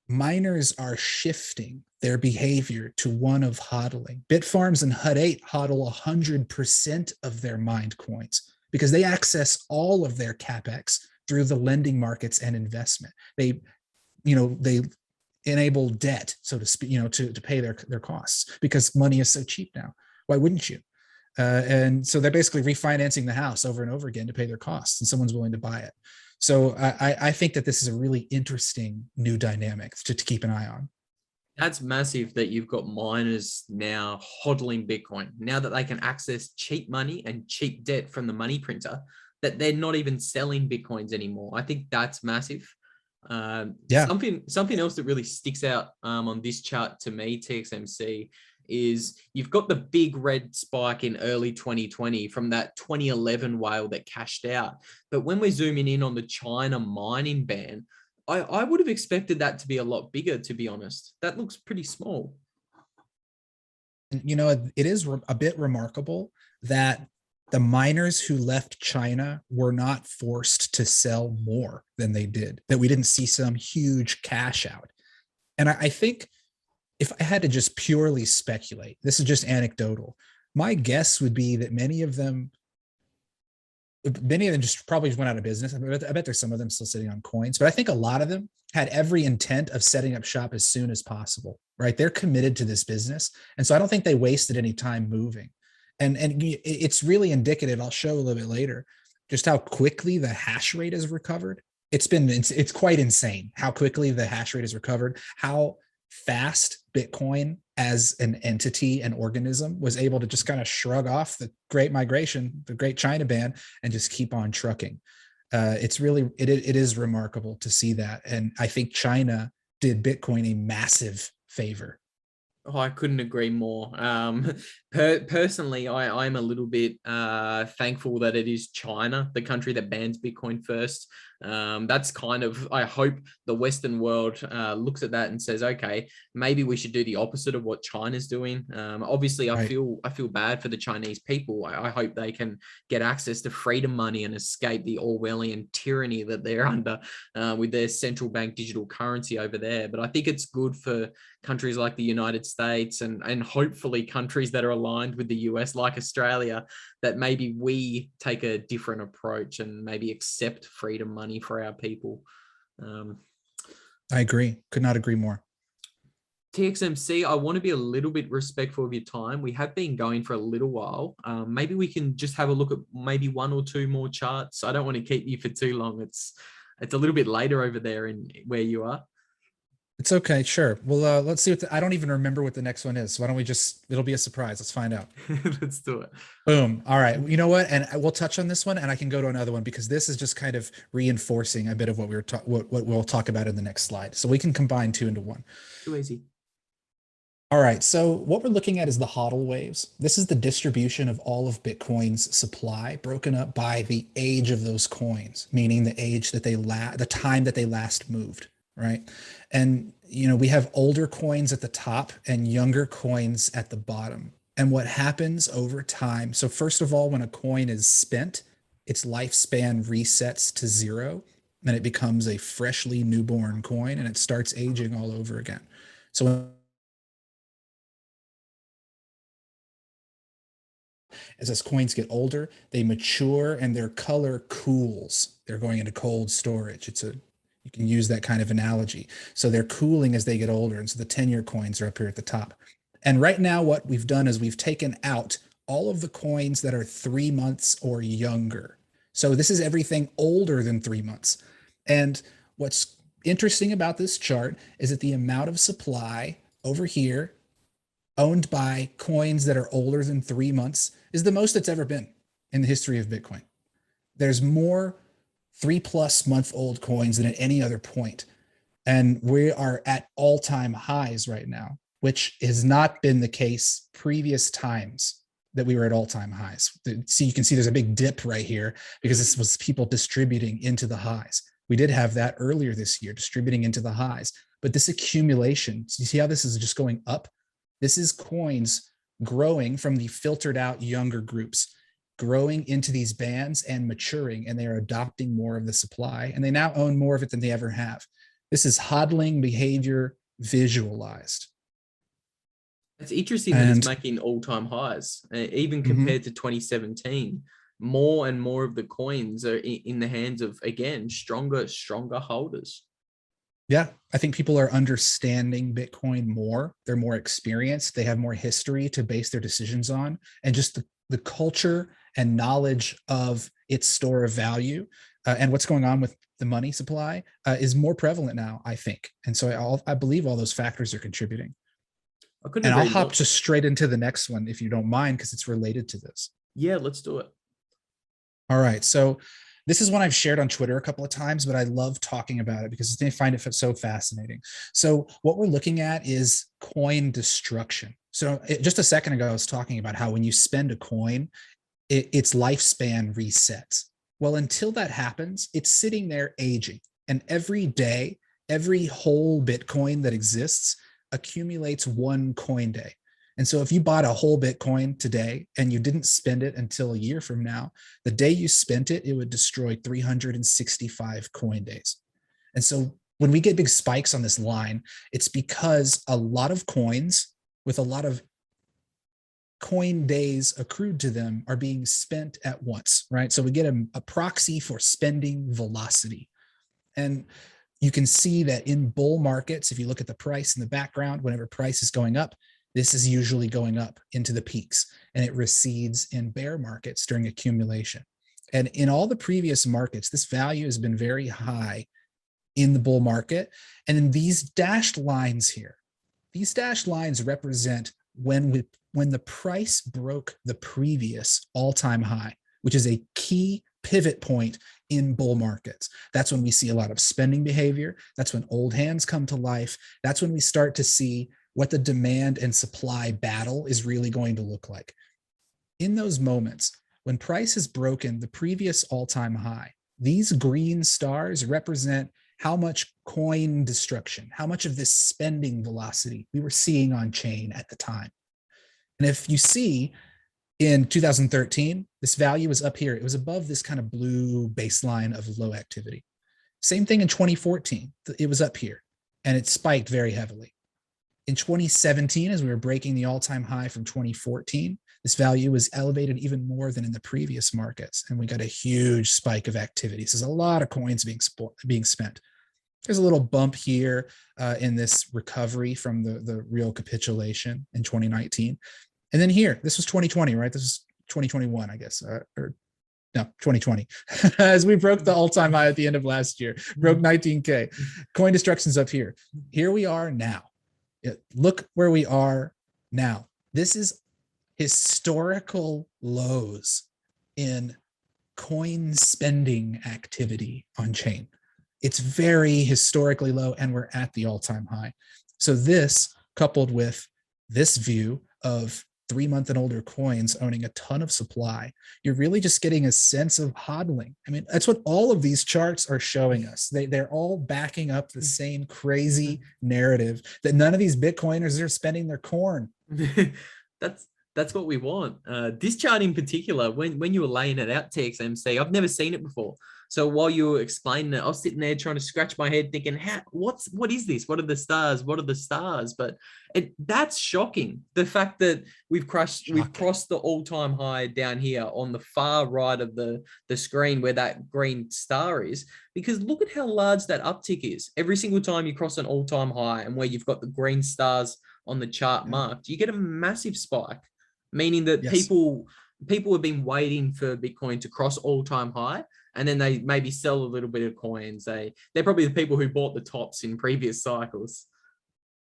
miners are shifting their behavior to one of hodling. Bitfarms and Hut 8 hodl 100% of their mined coins because they access all of their capex through the lending markets and investment. They enable debt, so to speak, to pay their costs because money is so cheap now. Why wouldn't you? And so they're basically refinancing the house over and over again to pay their costs, and someone's willing to buy it. So I think that this is a really interesting new dynamic to keep an eye on. That's massive that you've got miners now hodling Bitcoin. Now that they can access cheap money and cheap debt from the money printer, that they're not even selling Bitcoins anymore. I think that's massive. Something else that really sticks out on this chart to me, TXMC, is you've got the big red spike in early 2020 from that 2011 whale that cashed out. But when we're zooming in on the China mining ban, I would have expected that to be a lot bigger, to be honest. That looks pretty small. It is a bit remarkable that the miners who left China were not forced to sell more than they did, that we didn't see some huge cash out. And I think if I had to just purely speculate, this is just anecdotal, my guess would be that many of them just probably went out of business. I bet there's some of them still sitting on coins, but I think a lot of them had every intent of setting up shop as soon as possible, right? They're committed to this business. And so I don't think they wasted any time moving. And it's really indicative, I'll show a little bit later, just how quickly the hash rate has recovered. It's quite insane how quickly the hash rate has recovered, how fast Bitcoin as an entity and organism was able to just kind of shrug off the great migration, the great China ban, and just keep on trucking. It is remarkable to see that. And I think China did Bitcoin a massive favor. Oh, I couldn't agree more. Personally, I'm a little bit thankful that it is China, the country that bans Bitcoin first. That's kind of, I hope the Western world looks at that and says, okay, maybe we should do the opposite of what China's doing. Obviously, I feel bad for the Chinese people. I hope they can get access to freedom money and escape the Orwellian tyranny that they're under with their central bank digital currency over there. But I think it's good for countries like the United States and hopefully countries that are aligned with the US, like Australia, that maybe we take a different approach and maybe accept freedom money for our people. I agree. Could not agree more. TXMC, I want to be a little bit respectful of your time. We have been going for a little while. Maybe we can just have a look at maybe one or two more charts. I don't want to keep you for too long. It's a little bit later over there in where you are. It's okay. Sure. Well, let's see I don't even remember what the next one is. So why don't we it'll be a surprise. Let's find out. Let's do it. Boom. All right. You know what? And we'll touch on this one and I can go to another one because this is just kind of reinforcing a bit of what what we'll talk about in the next slide. So we can combine two into one. Too easy. All right. So what we're looking at is the HODL waves. This is the distribution of all of Bitcoin's supply broken up by the age of those coins, meaning the age that the time that they last moved. Right. And, we have older coins at the top and younger coins at the bottom. And what happens over time. So first of all, when a coin is spent, its lifespan resets to 0 and it becomes a freshly newborn coin and it starts aging all over again. So as coins get older, they mature and their color cools. They're going into cold storage. You can use that kind of analogy. So they're cooling as they get older. And so the 10-year coins are up here at the top. And right now what we've done is we've taken out all of the coins that are 3 months or younger. So this is everything older than 3 months. And what's interesting about this chart is that the amount of supply over here owned by coins that are older than 3 months is the most it's ever been in the history of Bitcoin. There's more 3+ month old coins than at any other point. And we are at all-time highs right now, which has not been the case previous times that we were at all-time highs. So you can see there's a big dip right here because this was people distributing into the highs. We did have that earlier this year, distributing into the highs. But this accumulation, so you see how this is just going up? This is coins growing from the filtered out younger groups, growing into these bands and maturing, and they are adopting more of the supply, and they now own more of it than they ever have. This is hodling behavior visualized. It's interesting that it's making all-time highs, even compared to 2017. More and more of the coins are in the hands of, again, stronger holders. Yeah, I think people are understanding Bitcoin more. They're more experienced. They have more history to base their decisions on. And just the culture and knowledge of its store of value and what's going on with the money supply is more prevalent now, I think. And so I believe all those factors are contributing. And I'll hop just straight into the next one, if you don't mind, because it's related to this. Yeah, let's do it. All right. So this is one I've shared on Twitter a couple of times, but I love talking about it because they find it so fascinating. So what we're looking at is coin destruction. So just a second ago, I was talking about how when you spend a coin, its lifespan resets. Well, until that happens, it's sitting there aging. And every day, every whole Bitcoin that exists accumulates one coin day. And so if you bought a whole Bitcoin today and you didn't spend it until a year from now, the day you spent it, it would destroy 365 coin days. And so when we get big spikes on this line, it's because a lot of coins with a lot of coin days accrued to them are being spent at once, right? So we get a proxy for spending velocity. And you can see that in bull markets, if you look at the price in the background, whenever price is going up, this is usually going up into the peaks, and it recedes in bear markets during accumulation. And in all the previous markets, this value has been very high in the bull market. And in these dashed lines here, these dashed lines represent when the price broke the previous all-time high, which is a key pivot point in bull markets. That's when we see a lot of spending behavior. That's when old hands come to life. That's when we start to see what the demand and supply battle is really going to look like. In those moments, when price has broken the previous all-time high, these green stars represent how much coin destruction, how much of this spending velocity we were seeing on chain at the time. And if you see in 2013, this value was up here. It was above this kind of blue baseline of low activity. Same thing in 2014. It was up here and it spiked very heavily. In 2017, as we were breaking the all-time high from 2014, this value was elevated even more than in the previous markets. And we got a huge spike of activity. So there's a lot of coins being spent. There's a little bump here in this recovery from the real capitulation in 2019. And then here, this was 2020, right? This is 2021, I guess, or no, 2020. As we broke the all-time high at the end of last year, broke 19K. Coin destruction's up here. Here we are now. Look where we are now. This is historical lows in coin spending activity on chain. It's very historically low, and we're at the all-time high. So this, coupled with this view of 3-month and older coins owning a ton of supply, you're really just getting a sense of hodling. I mean, that's what all of these charts are showing us. They're all backing up the same crazy narrative that none of these Bitcoiners are spending their corn. That's what we want. This chart in particular, when you were laying it out, TXMC, I've never seen it before. So while you were explaining it, I was sitting there trying to scratch my head thinking, what is this? What are the stars? What are the stars? But that's shocking. The fact that we've crossed the all-time high down here on the far right of the screen where that green star is, because look at how large that uptick is. Every single time you cross an all-time high and where you've got the green stars on the chart marked, you get a massive spike, meaning that people have been waiting for Bitcoin to cross all-time high, and then they maybe sell a little bit of coins. They're probably the people who bought the tops in previous cycles.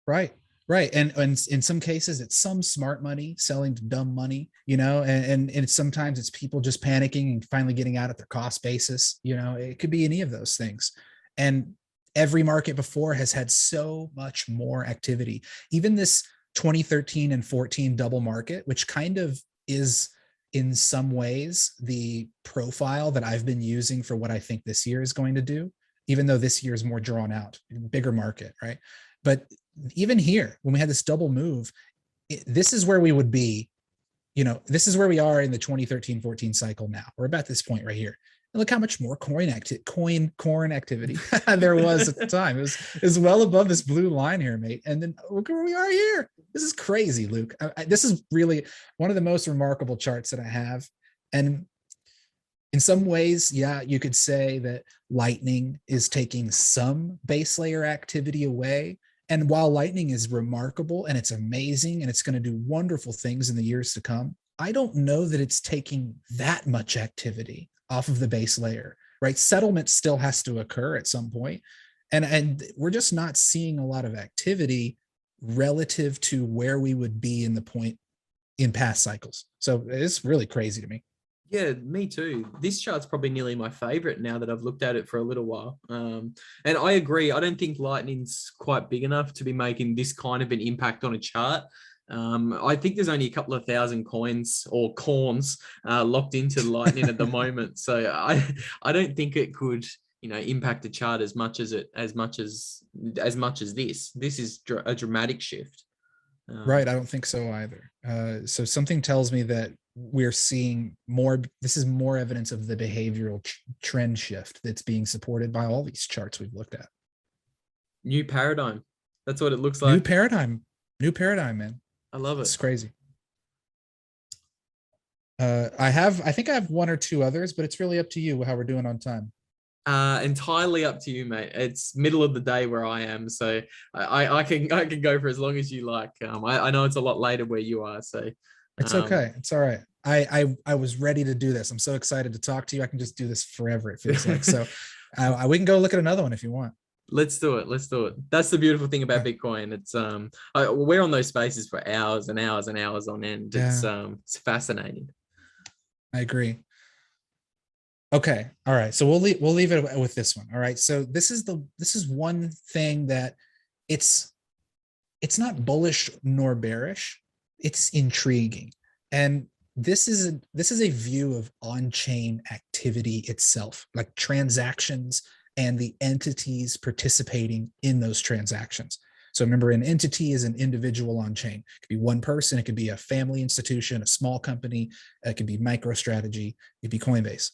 Right. And in some cases, it's some smart money selling to dumb money, and sometimes it's people just panicking and finally getting out at their cost basis. It could be any of those things. And every market before has had so much more activity. Even this 2013 and 14 double market, which kind of is in some ways the profile that I've been using for what I think this year is going to do, even though this year is more drawn out, bigger market, right? But even here, when we had this double move, this is where we would be, this is where we are in the 2013-14 cycle now. We're about this point right here. And look how much more corn activity there was at the time. It was well above this blue line here, mate. And then look where we are here. This is crazy, Luke. This is really one of the most remarkable charts that I have. And in some ways, yeah, you could say that Lightning is taking some base layer activity away. And while Lightning is remarkable and it's amazing and it's going to do wonderful things in the years to come, I don't know that it's taking that much activity off of the base layer, right? Settlement still has to occur at some point. And we're just not seeing a lot of activity relative to where we would be in the point in past cycles. So it's really crazy to me. Yeah, me too. This chart's probably nearly my favorite now that I've looked at it for a little while. And I agree. I don't think Lightning's quite big enough to be making this kind of an impact on a chart. I think there's only a couple of thousand coins or corns locked into Lightning at the moment. So I don't think it could, impact the chart as much as this. This is a dramatic shift. Right. I don't think so either. So something tells me that we're seeing more. This is more evidence of the behavioral trend shift that's being supported by all these charts we've looked at. New paradigm. That's what it looks like. New paradigm, man. I love it. It's crazy. I think I have one or two others, but it's really up to you how we're doing on time. Entirely up to you, mate. It's middle of the day where I am, so I can go for as long as you like. I know it's a lot later where you are, so it's okay. It's all right. I was ready to do this. I'm so excited to talk to you. I can just do this forever, it feels like. So we can go look at another one if you want. Let's do it. That's the beautiful thing about Bitcoin. It's we're on those spaces for hours and hours and hours on end. It's fascinating. I agree. Okay. All right. So we'll leave it with this one. All right. So this is one thing that it's not bullish nor bearish. It's intriguing. And this is a view of on-chain activity itself, like transactions and the entities participating in those transactions. So remember, an entity is an individual on chain. It could be one person, it could be a family institution, a small company, it could be MicroStrategy, it could be Coinbase.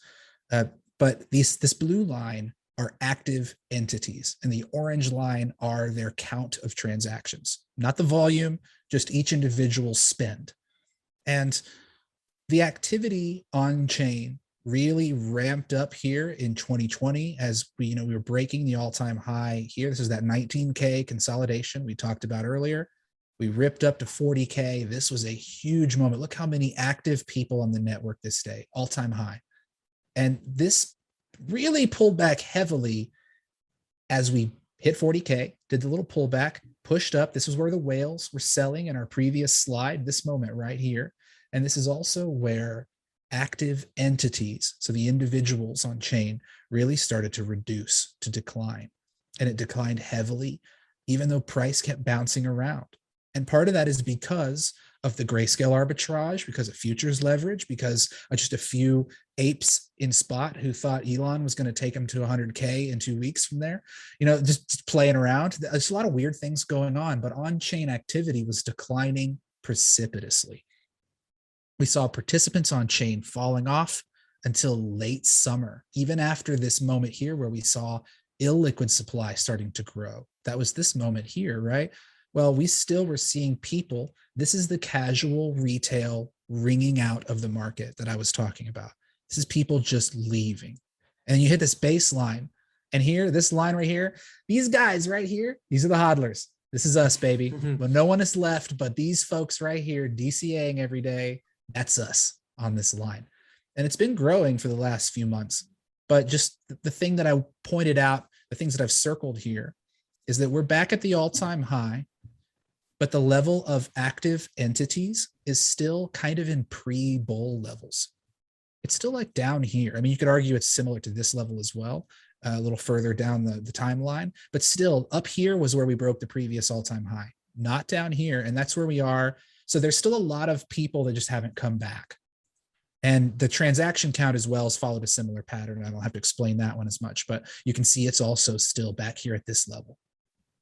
But this blue line are active entities, and the orange line are their count of transactions, not the volume, just each individual spend. And the activity on chain really ramped up here in 2020 as we were breaking the all-time high here. This is that 19K consolidation we talked about earlier. We ripped up to 40K. This was a huge moment. Look how many active people on the network this day, all-time high. And this really pulled back heavily as we hit 40K, did the little pullback, pushed up. This is where the whales were selling in our previous slide, this moment right here. And this is also where active entities, so the individuals on chain, really started to reduce, to decline. And it declined heavily, even though price kept bouncing around. And part of that is because of the grayscale arbitrage, because of futures leverage, because of just a few apes in spot who thought Elon was going to take them to 100K in 2 weeks from there, just playing around. There's a lot of weird things going on, but on-chain activity was declining precipitously. We saw participants on chain falling off until late summer, even after this moment here where we saw illiquid supply starting to grow. That was this moment here, right? Well, we still were seeing people. This is the casual retail wringing out of the market that I was talking about. This is people just leaving. And you hit this baseline. And here, this line right here, these guys right here, these are the hodlers. This is us, baby. But no one is left but these folks right here, DCAing every day. That's us on this line. And it's been growing for the last few months. But just the thing that I pointed out, the things that I've circled here, is that we're back at the all-time high, but the level of active entities is still kind of in pre-bull levels. It's still like down here. I mean, you could argue it's similar to this level as well, a little further down the timeline, but still up here was where we broke the previous all-time high, not down here. And that's where we are. So there's still a lot of people that just haven't come back. And the transaction count as well has followed a similar pattern. I don't have to explain that one as much, but you can see it's also still back here at this level,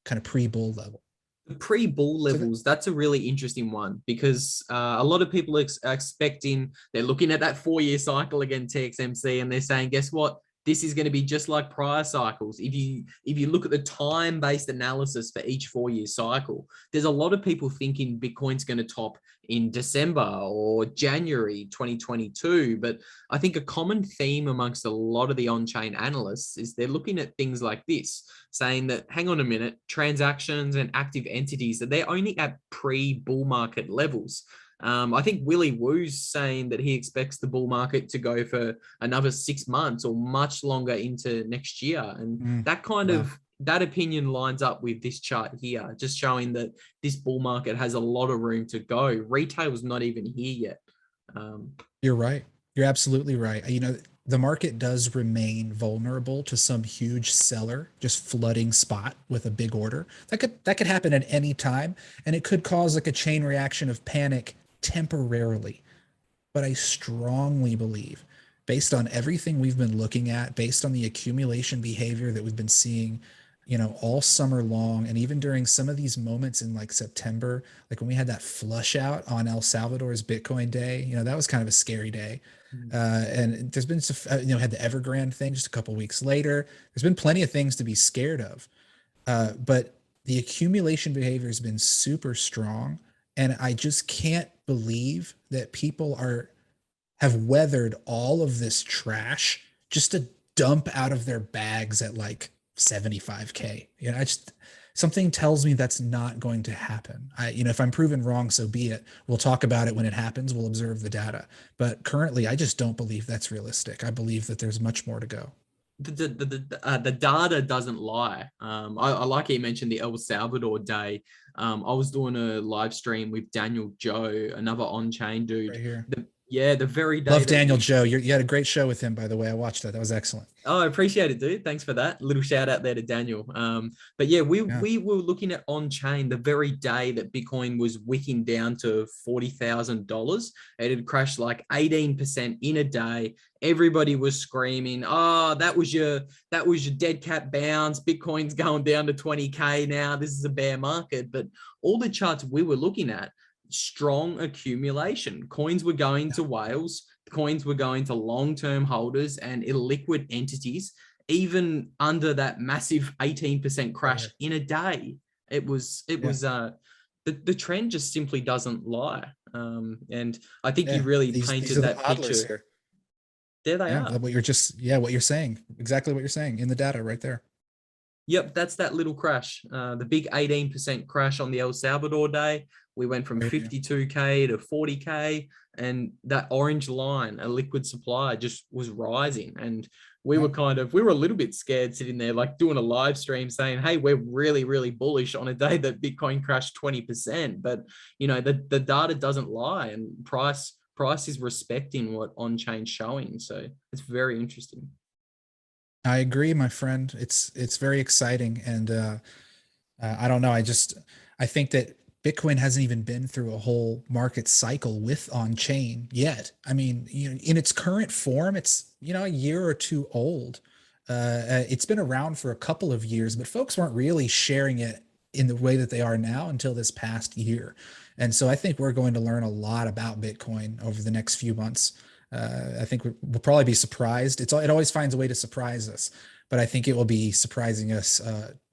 kind of pre-bull level. The pre-bull So levels, that's a really interesting one because a lot of people are expecting, they're looking at that 4-year cycle again, TXMC, and they're saying, guess what? This is going to be just like prior cycles. If you look at the time-based analysis for each 4-year cycle, there's a lot of people thinking Bitcoin's going to top in December or January 2022. But I think a common theme amongst a lot of the on-chain analysts is they're looking at things like this, saying that, hang on a minute, transactions and active entities, that they're only at pre-bull market levels. I think Willy Woo's saying that he expects the bull market to go for another 6 months or much longer into next year. And that kind wow. of, that opinion lines up with this chart here, just showing that this bull market has a lot of room to go. Retail's not even here yet. You're right. You're absolutely right. You know, the market does remain vulnerable to some huge seller just flooding spot with a big order. That could happen at any time, and it could cause like a chain reaction of panic temporarily. But I strongly believe, based on everything we've been looking at, based on the accumulation behavior that we've been seeing, you know, all summer long, and even during some of these moments in like September, like when we had that flush out on El Salvador's Bitcoin Day, you know, that was kind of a scary day. And there's been some, you know, had the Evergrande thing just a couple weeks later. There's been plenty of things to be scared of, but the accumulation behavior has been super strong, and I just can't believe that people have weathered all of this trash just to dump out of their bags at like 75K. You know, something tells me that's not going to happen. You know, if I'm proven wrong, so be it. We'll talk about it when it happens. We'll observe the data. But currently, I just don't believe that's realistic. I believe that there's much more to go. The data doesn't lie. I like you mentioned the El Salvador day. I was doing a live stream with Daniel Joe, another on-chain dude. Right here. The very day. Love Daniel Joe. You had a great show with him, by the way. I watched that. That was excellent. Oh, I appreciate it, dude. Thanks for that. Little shout out there to Daniel. But yeah, we were looking at on-chain the very day that Bitcoin was wicking down to $40,000. It had crashed like 18% in a day. Everybody was screaming, "Oh, that was your dead cat bounce. Bitcoin's going down to 20K now. This is a bear market." But all the charts we were looking at, strong accumulation. Coins were going to whales. Coins were going to long-term holders and illiquid entities, even under that massive 18% crash in a day. It was the trend just simply doesn't lie. And I think you really painted that picture. Here. There they are. What you're saying, exactly what you're saying in the data right there. Yep, that's that little crash. The big 18% crash on the El Salvador day. We went from 52K to 40K, and that orange line, a liquid supply, just was rising. And we were a little bit scared sitting there, like doing a live stream saying, hey, we're really, really bullish on a day that Bitcoin crashed 20%. But, you know, the data doesn't lie, and price is respecting what on-chain showing. So it's very interesting. I agree, my friend. It's very exciting. And I don't know. I think that Bitcoin hasn't even been through a whole market cycle with on-chain yet. I mean, you know, in its current form, it's, you know, a year or two old. It's been around for a couple of years, but folks weren't really sharing it in the way that they are now until this past year. And so I think we're going to learn a lot about Bitcoin over the next few months. I think we'll probably be surprised. It always finds a way to surprise us, but I think it will be surprising us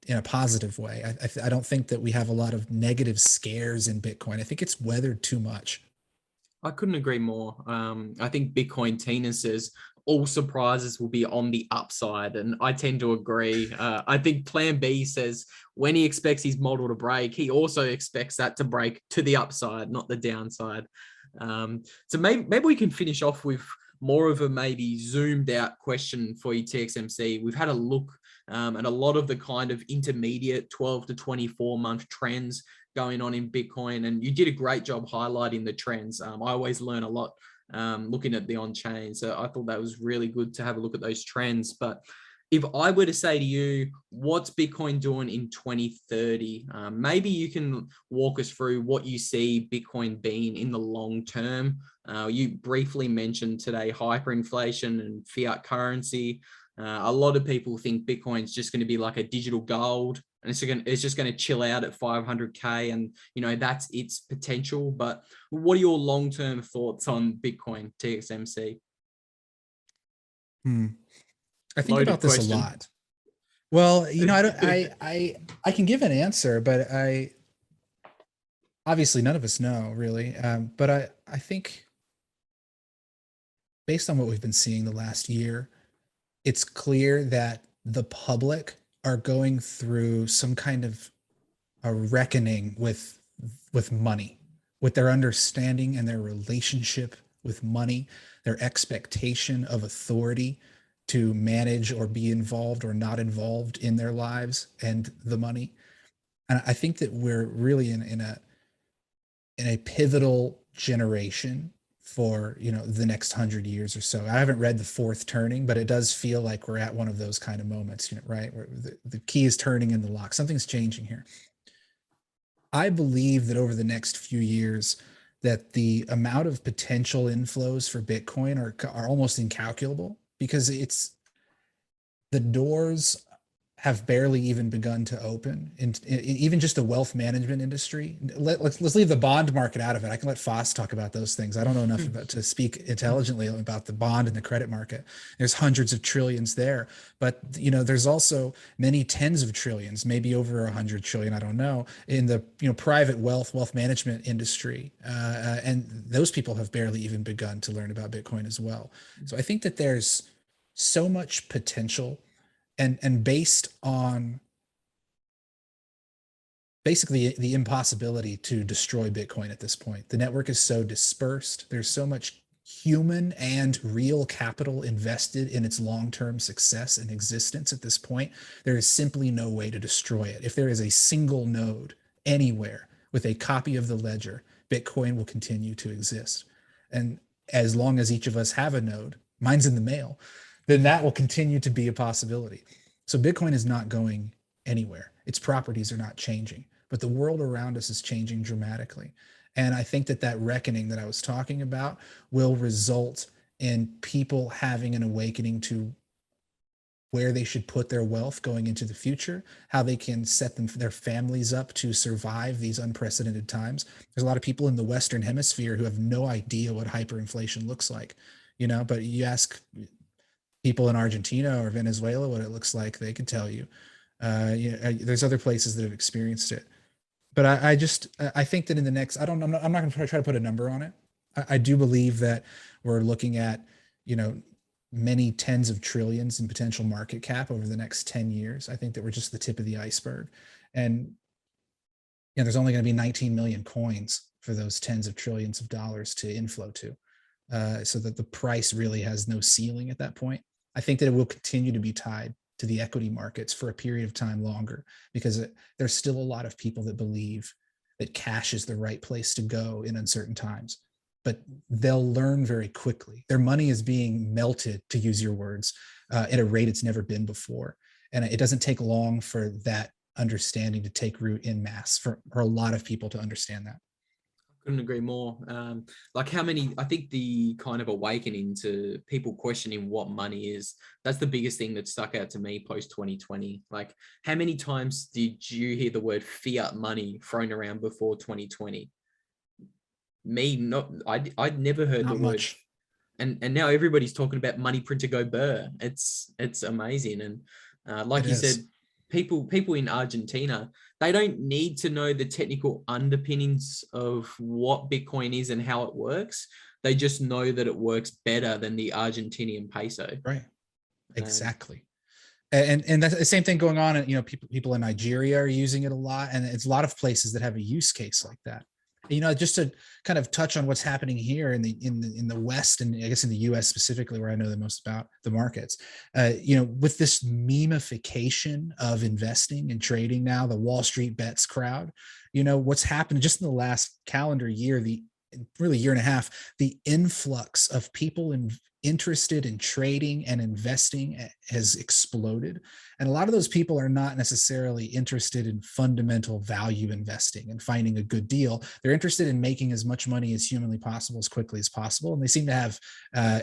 in a positive way. I don't think that we have a lot of negative scares in Bitcoin. I think it's weathered too much. I couldn't agree more. I think Bitcoin Tina says all surprises will be on the upside, and I tend to agree. I think Plan B says when he expects his model to break, he also expects that to break to the upside, not the downside. So maybe we can finish off with more of a maybe zoomed out question for you, TXMC. We've had a look at a lot of the kind of intermediate 12 to 24 month trends going on in Bitcoin, and you did a great job highlighting the trends. I always learn a lot looking at the on-chain, so I thought that was really good to have a look at those trends. But if I were to say to you, what's Bitcoin doing in 2030? Maybe you can walk us through what you see Bitcoin being in the long term. You briefly mentioned today hyperinflation and fiat currency. A lot of people think Bitcoin's just going to be like a digital gold. and it's just going to chill out at 500K, and that's its potential. But what are your long-term thoughts on Bitcoin TXMC? I think Loaded about this question. a lot. Well, I can give an answer, but I obviously none of us know really. But I think based on what we've been seeing the last year, it's clear that the public are going through some kind of a reckoning with money, with their understanding and their relationship with money, their expectation of authority to manage or be involved or not involved in their lives and the money. And I think that we're really in a pivotal generation for the next 100 years or so. I haven't read The Fourth Turning, but it does feel like we're at one of those kind of moments, right? Where the key is turning in the lock. Something's changing here. I believe that over the next few years, that the amount of potential inflows for Bitcoin are almost incalculable, because the doors have barely even begun to open in even just the wealth management industry. Let's leave the bond market out of it. I can let Foss talk about those things. I don't know enough about to speak intelligently about the bond and the credit market. There's hundreds of trillions there, but there's also many tens of trillions, maybe over 100 trillion, I don't know, in the private wealth management industry, and those people have barely even begun to learn about Bitcoin as well. So I think that there's so much potential. And based on basically the impossibility to destroy Bitcoin at this point, the network is so dispersed. There's so much human and real capital invested in its long-term success and existence at this point. There is simply no way to destroy it. If there is a single node anywhere with a copy of the ledger, Bitcoin will continue to exist. And as long as each of us have a node, mine's in the mail, then that will continue to be a possibility. So Bitcoin is not going anywhere. Its properties are not changing, but the world around us is changing dramatically. And I think that reckoning that I was talking about will result in people having an awakening to where they should put their wealth going into the future, how they can set their families up to survive these unprecedented times. There's a lot of people in the Western Hemisphere who have no idea what hyperinflation looks like, but you ask people in Argentina or Venezuela what it looks like, they could tell you. There's other places that have experienced it. But I think that in the next, I'm not going to try to put a number on it. I do believe that we're looking at, many tens of trillions in potential market cap over the next 10 years. I think that we're just the tip of the iceberg. And there's only going to be 19 million coins for those tens of trillions of dollars to inflow to. So that the price really has no ceiling at that point. I think that it will continue to be tied to the equity markets for a period of time longer, because there's still a lot of people that believe that cash is the right place to go in uncertain times. But they'll learn very quickly. Their money is being melted, to use your words, at a rate it's never been before. And it doesn't take long for that understanding to take root in mass, for a lot of people to understand that. Couldn't agree more. I think the kind of awakening to people questioning what money is, that's the biggest thing that stuck out to me post 2020. Like, how many times did you hear the word fiat money thrown around before 2020? I'd never heard Not the much. word. And now everybody's talking about money print to go burr. It's amazing. And like you said, people in Argentina, they don't need to know the technical underpinnings of what Bitcoin is and how it works. They just know that it works better than the Argentinian peso. Right. Exactly. And that's the same thing going on. And, people in Nigeria are using it a lot. And it's a lot of places that have a use case like that. Just to kind of touch on what's happening here in the West, and I guess in the US specifically, where I know the most about the markets, with this memification of investing and trading now, the Wall Street bets crowd, what's happened just in the last calendar year, really year and a half, the influx of people interested in trading and investing has exploded. And a lot of those people are not necessarily interested in fundamental value investing and finding a good deal. They're interested in making as much money as humanly possible, as quickly as possible. And they seem to have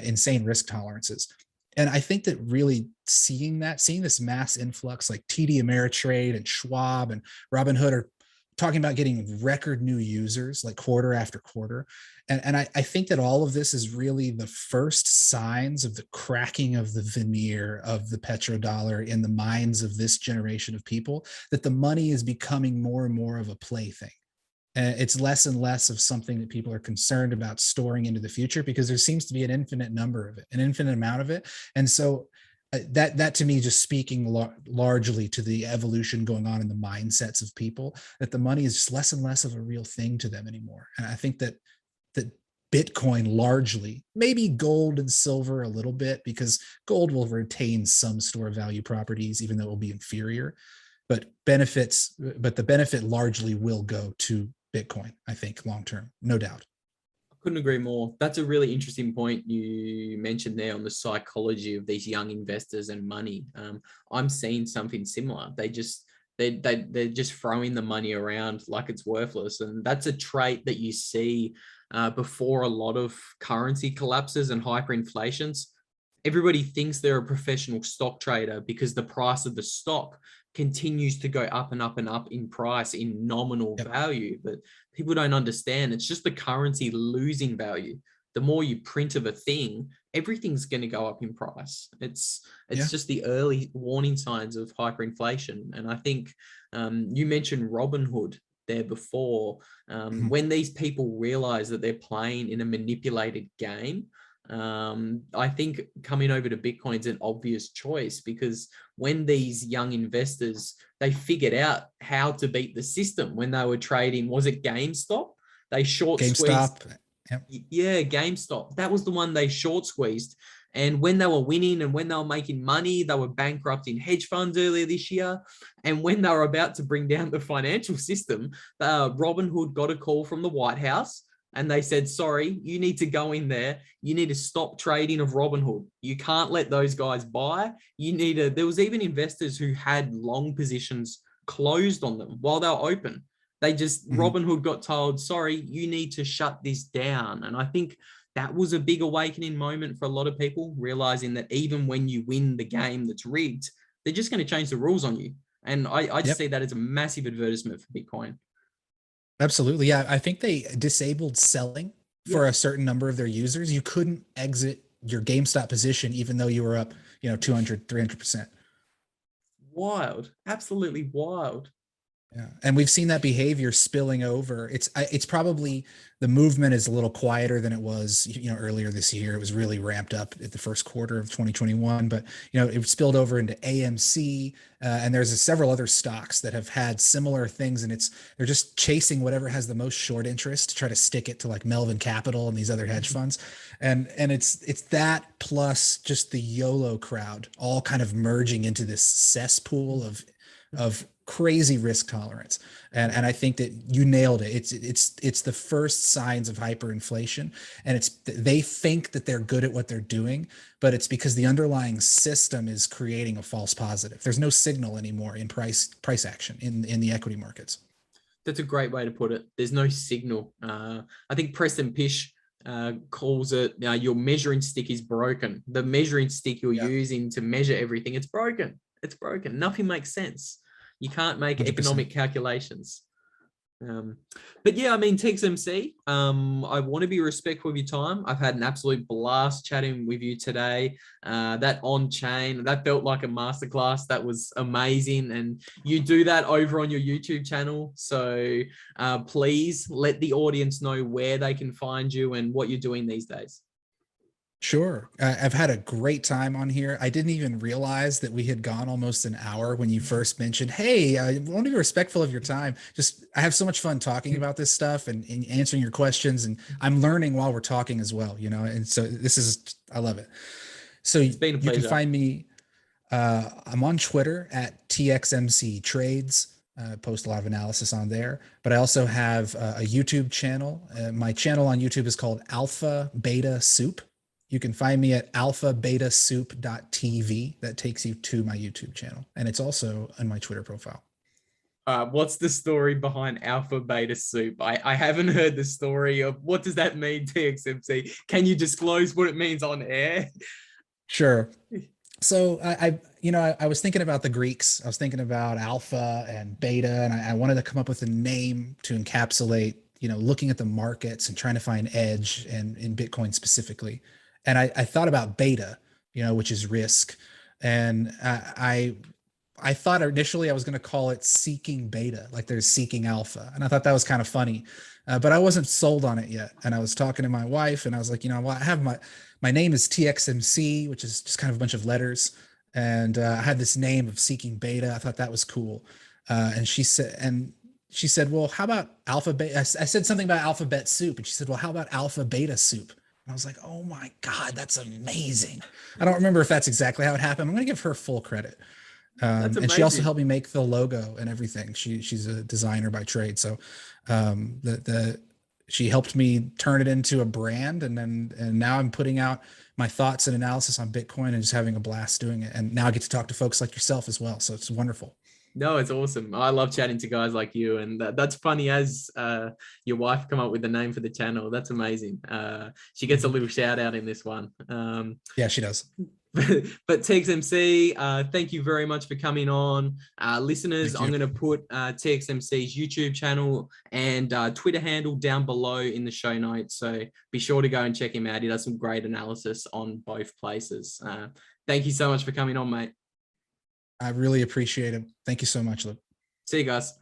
insane risk tolerances. And I think that really seeing this mass influx, like TD Ameritrade and Schwab and Robinhood are talking about getting record new users like quarter after quarter. And I think that all of this is really the first signs of the cracking of the veneer of the petrodollar in the minds of this generation of people, that the money is becoming more and more of a plaything. And it's less and less of something that people are concerned about storing into the future, because there seems to be an infinite number of it, an infinite amount of it. And so that to me, just speaking largely to the evolution going on in the mindsets of people, that the money is just less and less of a real thing to them anymore. And I think that Bitcoin largely, maybe gold and silver a little bit, because gold will retain some store value properties, even though it will be inferior, but the benefit largely will go to Bitcoin, I think, long term, no doubt. Couldn't agree more. That's a really interesting point you mentioned there on the psychology of these young investors and money. I'm seeing something similar. They're just throwing the money around like it's worthless, and that's a trait that you see before a lot of currency collapses and hyperinflations. Everybody thinks they're a professional stock trader because the price of the stock continues to go up and up and up in price, in nominal value. But people don't understand, it's just the currency losing value. The more you print of a thing, everything's going to go up in price. It's just the early warning signs of hyperinflation. And I think you mentioned Robinhood there before. When these people realize that they're playing in a manipulated game, I think coming over to Bitcoin is an obvious choice, because when these young investors, they figured out how to beat the system when they were trading, was it GameStop? They short squeezed. Yeah, GameStop. That was the one they short squeezed. And when they were winning and when they were making money, they were bankrupting hedge funds earlier this year. And when they were about to bring down the financial system, Robinhood got a call from the White House. And they said, sorry, you need to go in there. You need to stop trading of Robinhood. You can't let those guys buy. There was even investors who had long positions closed on them while they were open. Robinhood got told, sorry, you need to shut this down. And I think that was a big awakening moment for a lot of people, realizing that even when you win the game that's rigged, they're just going to change the rules on you. And I just see that as a massive advertisement for Bitcoin. Absolutely. Yeah. I think they disabled selling for a certain number of their users. You couldn't exit your GameStop position, even though you were up, 200, 300%. Wild. Absolutely wild. Yeah. And we've seen that behavior spilling over. It's probably, the movement is a little quieter than it was, earlier this year. It was really ramped up at the first quarter of 2021, but it spilled over into AMC, and there's several other stocks that have had similar things, and they're just chasing whatever has the most short interest to try to stick it to like Melvin Capital and these other hedge funds. And it's that plus just the YOLO crowd all kind of merging into this cesspool of crazy risk tolerance. And I think that you nailed it. It's the first signs of hyperinflation, and they think that they're good at what they're doing, but it's because the underlying system is creating a false positive. There's no signal anymore in price action in the equity markets. That's a great way to put it. There's no signal. I think Preston Pish calls it, your measuring stick is broken. The measuring stick you're using to measure everything, it's broken. It's broken. Nothing makes sense. You can't make 100%. Economic calculations. But yeah, I mean, TXMC, I want to be respectful of your time. I've had an absolute blast chatting with you today. That on-chain, that felt like a masterclass. That was amazing. And you do that over on your YouTube channel. So please let the audience know where they can find you and what you're doing these days. Sure. I've had a great time on here. I didn't even realize that we had gone almost an hour when you first mentioned, hey, I want to be respectful of your time. I have so much fun talking about this stuff and answering your questions. And I'm learning while we're talking as well, and so I love it. So it's been a pleasure. You can find me, I'm on Twitter at TXMC Trades. Post a lot of analysis on there, but I also have a YouTube channel. My channel on YouTube is called Alpha Beta Soup. You can find me at alphabetasoup.tv. That takes you to my YouTube channel. And it's also on my Twitter profile. What's the story behind Alpha Beta Soup? I haven't heard the story of what does that mean, TXMC? Can you disclose what it means on air? Sure. So I was thinking about the Greeks. I was thinking about alpha and beta, and I wanted to come up with a name to encapsulate, looking at the markets and trying to find edge and in Bitcoin specifically. And I thought about beta, which is risk. And I thought initially I was going to call it seeking beta, like there's seeking alpha. And I thought that was kind of funny, but I wasn't sold on it yet. And I was talking to my wife and I was like, well, I have my name is TXMC, which is just kind of a bunch of letters. And I had this name of seeking beta. I thought that was cool. And she said, well, how about alpha beta? I said something about alphabet soup. And she said, well, how about alpha beta soup? And I was like, oh my God, that's amazing. I don't remember if that's exactly how it happened. I'm going to give her full credit. And she also helped me make the logo and everything. She's a designer by trade. So she helped me turn it into a brand. And now I'm putting out my thoughts and analysis on Bitcoin and just having a blast doing it. And now I get to talk to folks like yourself as well. So it's wonderful. No, it's awesome. I love chatting to guys like you. And that's funny as your wife come up with the name for the channel. That's amazing. She gets a little shout out in this one. Yeah, she does. But TXMC, thank you very much for coming on. Listeners, I'm going to put TXMC's YouTube channel and Twitter handle down below in the show notes. So be sure to go and check him out. He does some great analysis on both places. Thank you so much for coming on, mate. I really appreciate it. Thank you so much, Luke. See you guys.